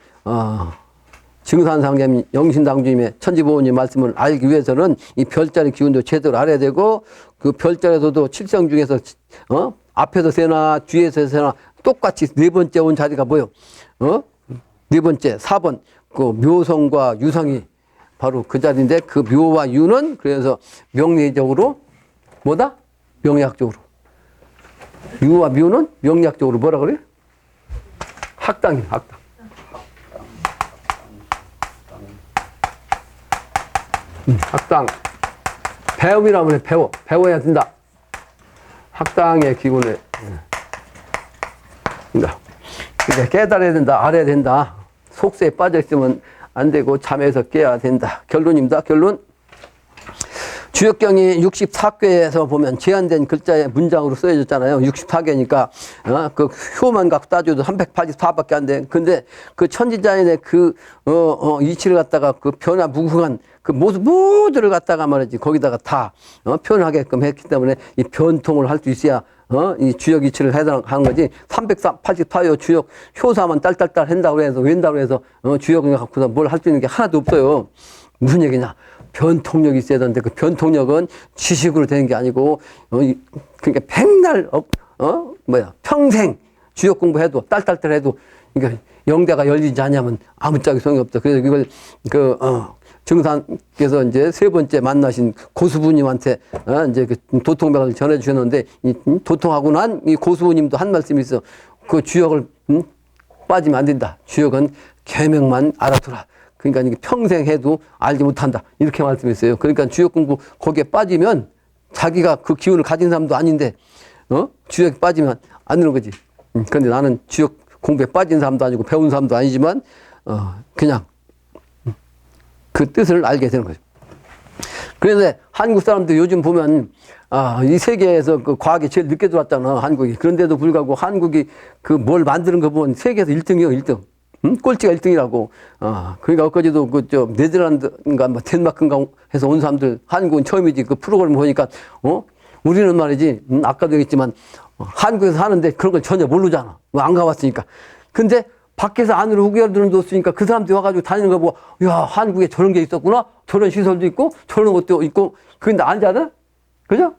증산상념 영신당주님의 천지보호님 말씀을 알기 위해서는 이 별자리 기운도 제대로 알아야 되고 그 별자리에서도 칠성 중에서 앞에서 세나 뒤에서 세나 똑같이 네 번째 온 자리가 뭐요? 네 번째 4번 그 묘성과 유성이 바로 그 자리인데 그 묘와 유는 그래서 명리적으로 뭐다? 명리학적으로 유와 묘는 명리학적으로 뭐라 그래? 학당이야 학당. 학당. 배움이라고 해, 배워야 된다. 학당의 기본에. 근데 깨달아야 된다, 알아야 된다. 속세에 빠져있으면 안 되고, 잠에서 깨야 된다. 결론입니다, 결론. 주역경이 64궤에서 보면 제한된 글자의 문장으로 써져있잖아요. 64궤니까, 그 효만 갖고 따져도 384밖에 안 돼. 근데 그 천지자연의 이치를 갖다가 그 변화무궁한 그 모습 모두를 갖다가 말이지, 거기다가 다, 표현하게끔 했기 때문에 이 변통을 할 수 있어야, 이 주역 이치를 해당하는 거지. 384요 주역 효사만 딸딸딸 한다고 해서, 웬다고 해서, 주역을 갖고서 뭘 할 수 있는 게 하나도 없어요. 무슨 얘기냐. 변통력이 있어야 되는데 그 변통력은 지식으로 되는 게 아니고 그러니까 백날 평생 주역 공부해도 딸딸딸 해도 그러니까 영대가 열리지 않냐면 아무짝에 소용이 없다. 그래서 이걸 증산께서 이제 세 번째 만나신 고수부님한테 이제 그 도통백을 전해 주셨는데 이 도통하고 난 이 고수부님도 한 말씀이 있어. 그 주역을 빠지면 안 된다. 주역은 계명만 알아두라. 그러니까 이게 평생 해도 알지 못한다. 이렇게 말씀했어요. 그러니까 주역 공부 거기에 빠지면 자기가 그 기운을 가진 사람도 아닌데, 주역에 빠지면 안 되는 거지. 그런데 나는 주역 공부에 빠진 사람도 아니고 배운 사람도 아니지만, 그냥 그 뜻을 알게 되는 거죠. 그래서 한국 사람들 요즘 보면, 이 세계에서 그 과학이 제일 늦게 들어왔잖아, 한국이. 그런데도 불구하고 한국이 그 뭘 만드는 거 보면 세계에서 1등이요, 1등. 꼴찌가 1등이라고. 그러니까 엊그제도 네덜란드인가 덴마크인가 해서 온 사람들 한국은 처음이지 그 프로그램 보니까 우리는 말이지 아까도 얘기했지만 한국에서 하는데 그런 걸 전혀 모르잖아. 안 가봤으니까. 근데 밖에서 안으로 후계들도 없으니까 그 사람들이 와가지고 다니는 거 보고 야 한국에 저런 게 있었구나. 저런 시설도 있고 저런 것도 있고. 근데 아니잖아. 그죠?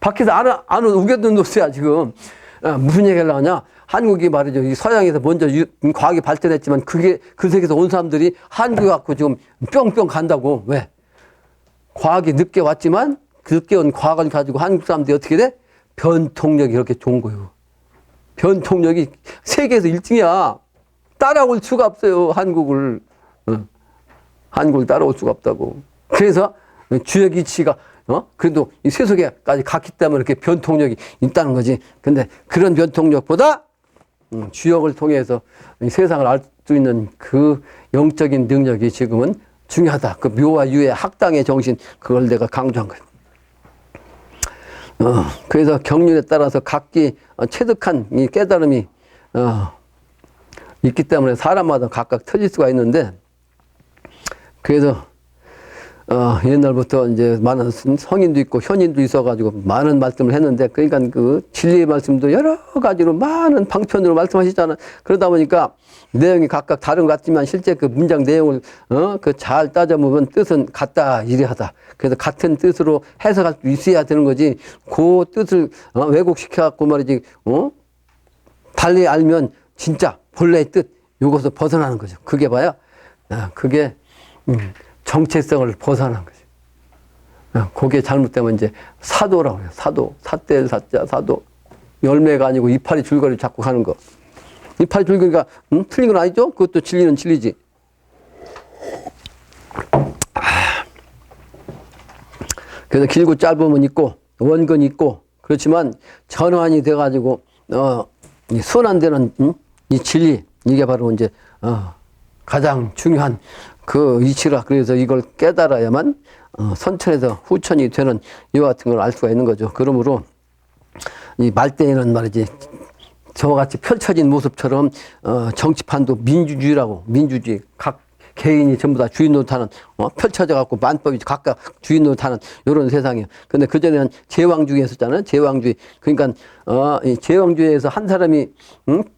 밖에서 안으로 우겨둔 없어야 지금. 무슨 얘기를 하냐. 한국이 말이죠. 이 서양에서 먼저 과학이 발전했지만 그게 그 세계에서 온 사람들이 한국 갖고 지금 뿅뿅 간다고. 왜? 과학이 늦게 왔지만 그 늦게 온 과학을 가지고 한국 사람들이 어떻게 돼? 변통력이 이렇게 좋은 거예요. 변통력이 세계에서 1등이야. 따라올 수가 없어요. 한국을. 한국을 따라올 수가 없다고. 그래서 주역 이치가 그래도 이 세속에까지 갔기 때문에 이렇게 변통력이 있다는 거지. 근데 그런 변통력보다 주역을 통해서 이 세상을 알 수 있는 그 영적인 능력이 지금은 중요하다. 그 묘와 유의 학당의 정신, 그걸 내가 강조한 거예요. 그래서 경륜에 따라서 각기 체득한 이 깨달음이 있기 때문에 사람마다 각각 틀릴 수가 있는데, 그래서 옛날부터 이제 많은 성인도 있고 현인도 있어가지고 많은 말씀을 했는데, 그러니까 그 진리의 말씀도 여러 가지로 많은 방편으로 말씀하시잖아. 그러다 보니까 내용이 각각 다른 것 같지만 실제 그 문장 내용을, 그 잘 따져보면 뜻은 같다, 이래하다. 그래서 같은 뜻으로 해석할 수 있어야 되는 거지. 그 뜻을 왜곡시켜갖고 말이지, 달리 알면 진짜 본래의 뜻, 요것을 벗어나는 거죠. 그게 봐야, 그게, 정체성을 벗어난 거죠. 그게 잘못되면 이제 사도라고 해요. 사도. 삿대를 사자, 사도. 열매가 아니고 이파리 줄거리 자꾸 가는 거. 이파리 줄거리가, 틀린 건 아니죠? 그것도 진리는 진리지. 그래서 길고 짧으면 있고, 원근이 있고, 그렇지만 전환이 돼가지고, 이 순환되는, 이 진리. 이게 바로 이제, 가장 중요한 그 이치라. 그래서 이걸 깨달아야만 선천에서 후천이 되는 이와 같은 걸 알 수가 있는 거죠. 그러므로 이 말대에는 말이지 저와 같이 펼쳐진 모습처럼 정치판도 민주주의라고, 민주주의, 각 개인이 전부 다 주인 노릇하는, 펼쳐져 갖고 만법이 각각 주인 노릇하는 이런 세상이에요. 근데 그전에는 제왕주의였었잖아요. 제왕주의. 그러니까 이 제왕주의에서 한 사람이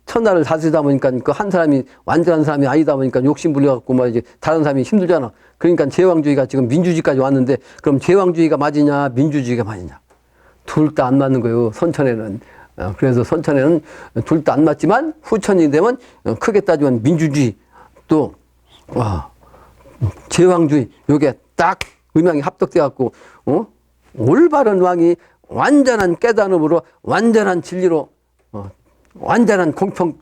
천하를 다스리다 보니까 그 한 사람이 완전한 사람이 아니다 보니까 욕심 불려 갖고 말이지 다른 사람이 힘들잖아. 그러니까 제왕주의가 지금 민주주의까지 왔는데, 그럼 제왕주의가 맞으냐 민주주의가 맞으냐? 둘 다 안 맞는 거예요. 선천에는. 그래서 선천에는 둘 다 안 맞지만 후천이 되면 크게 따지면 민주주의, 또 제왕주의, 요게 딱 음양이 합독돼 갖고 올바른 왕이 완전한 깨달음으로, 완전한 진리로, 완전한 공평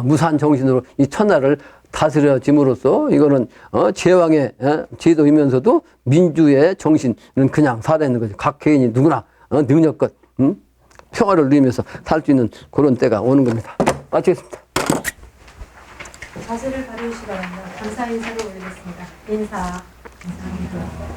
무한 정신으로 이 천하를 다스려짐으로써 이거는 제왕의 제도이면서도 민주의 정신은 그냥 살아있는 거죠. 각 개인이 누구나 능력껏 평화를 누리면서 살 수 있는 그런 때가 오는 겁니다. 마치겠습니다. 자세를 가려주시 바랍니다. 감사 인사를 올리겠습니다. 인사. 감사합니다.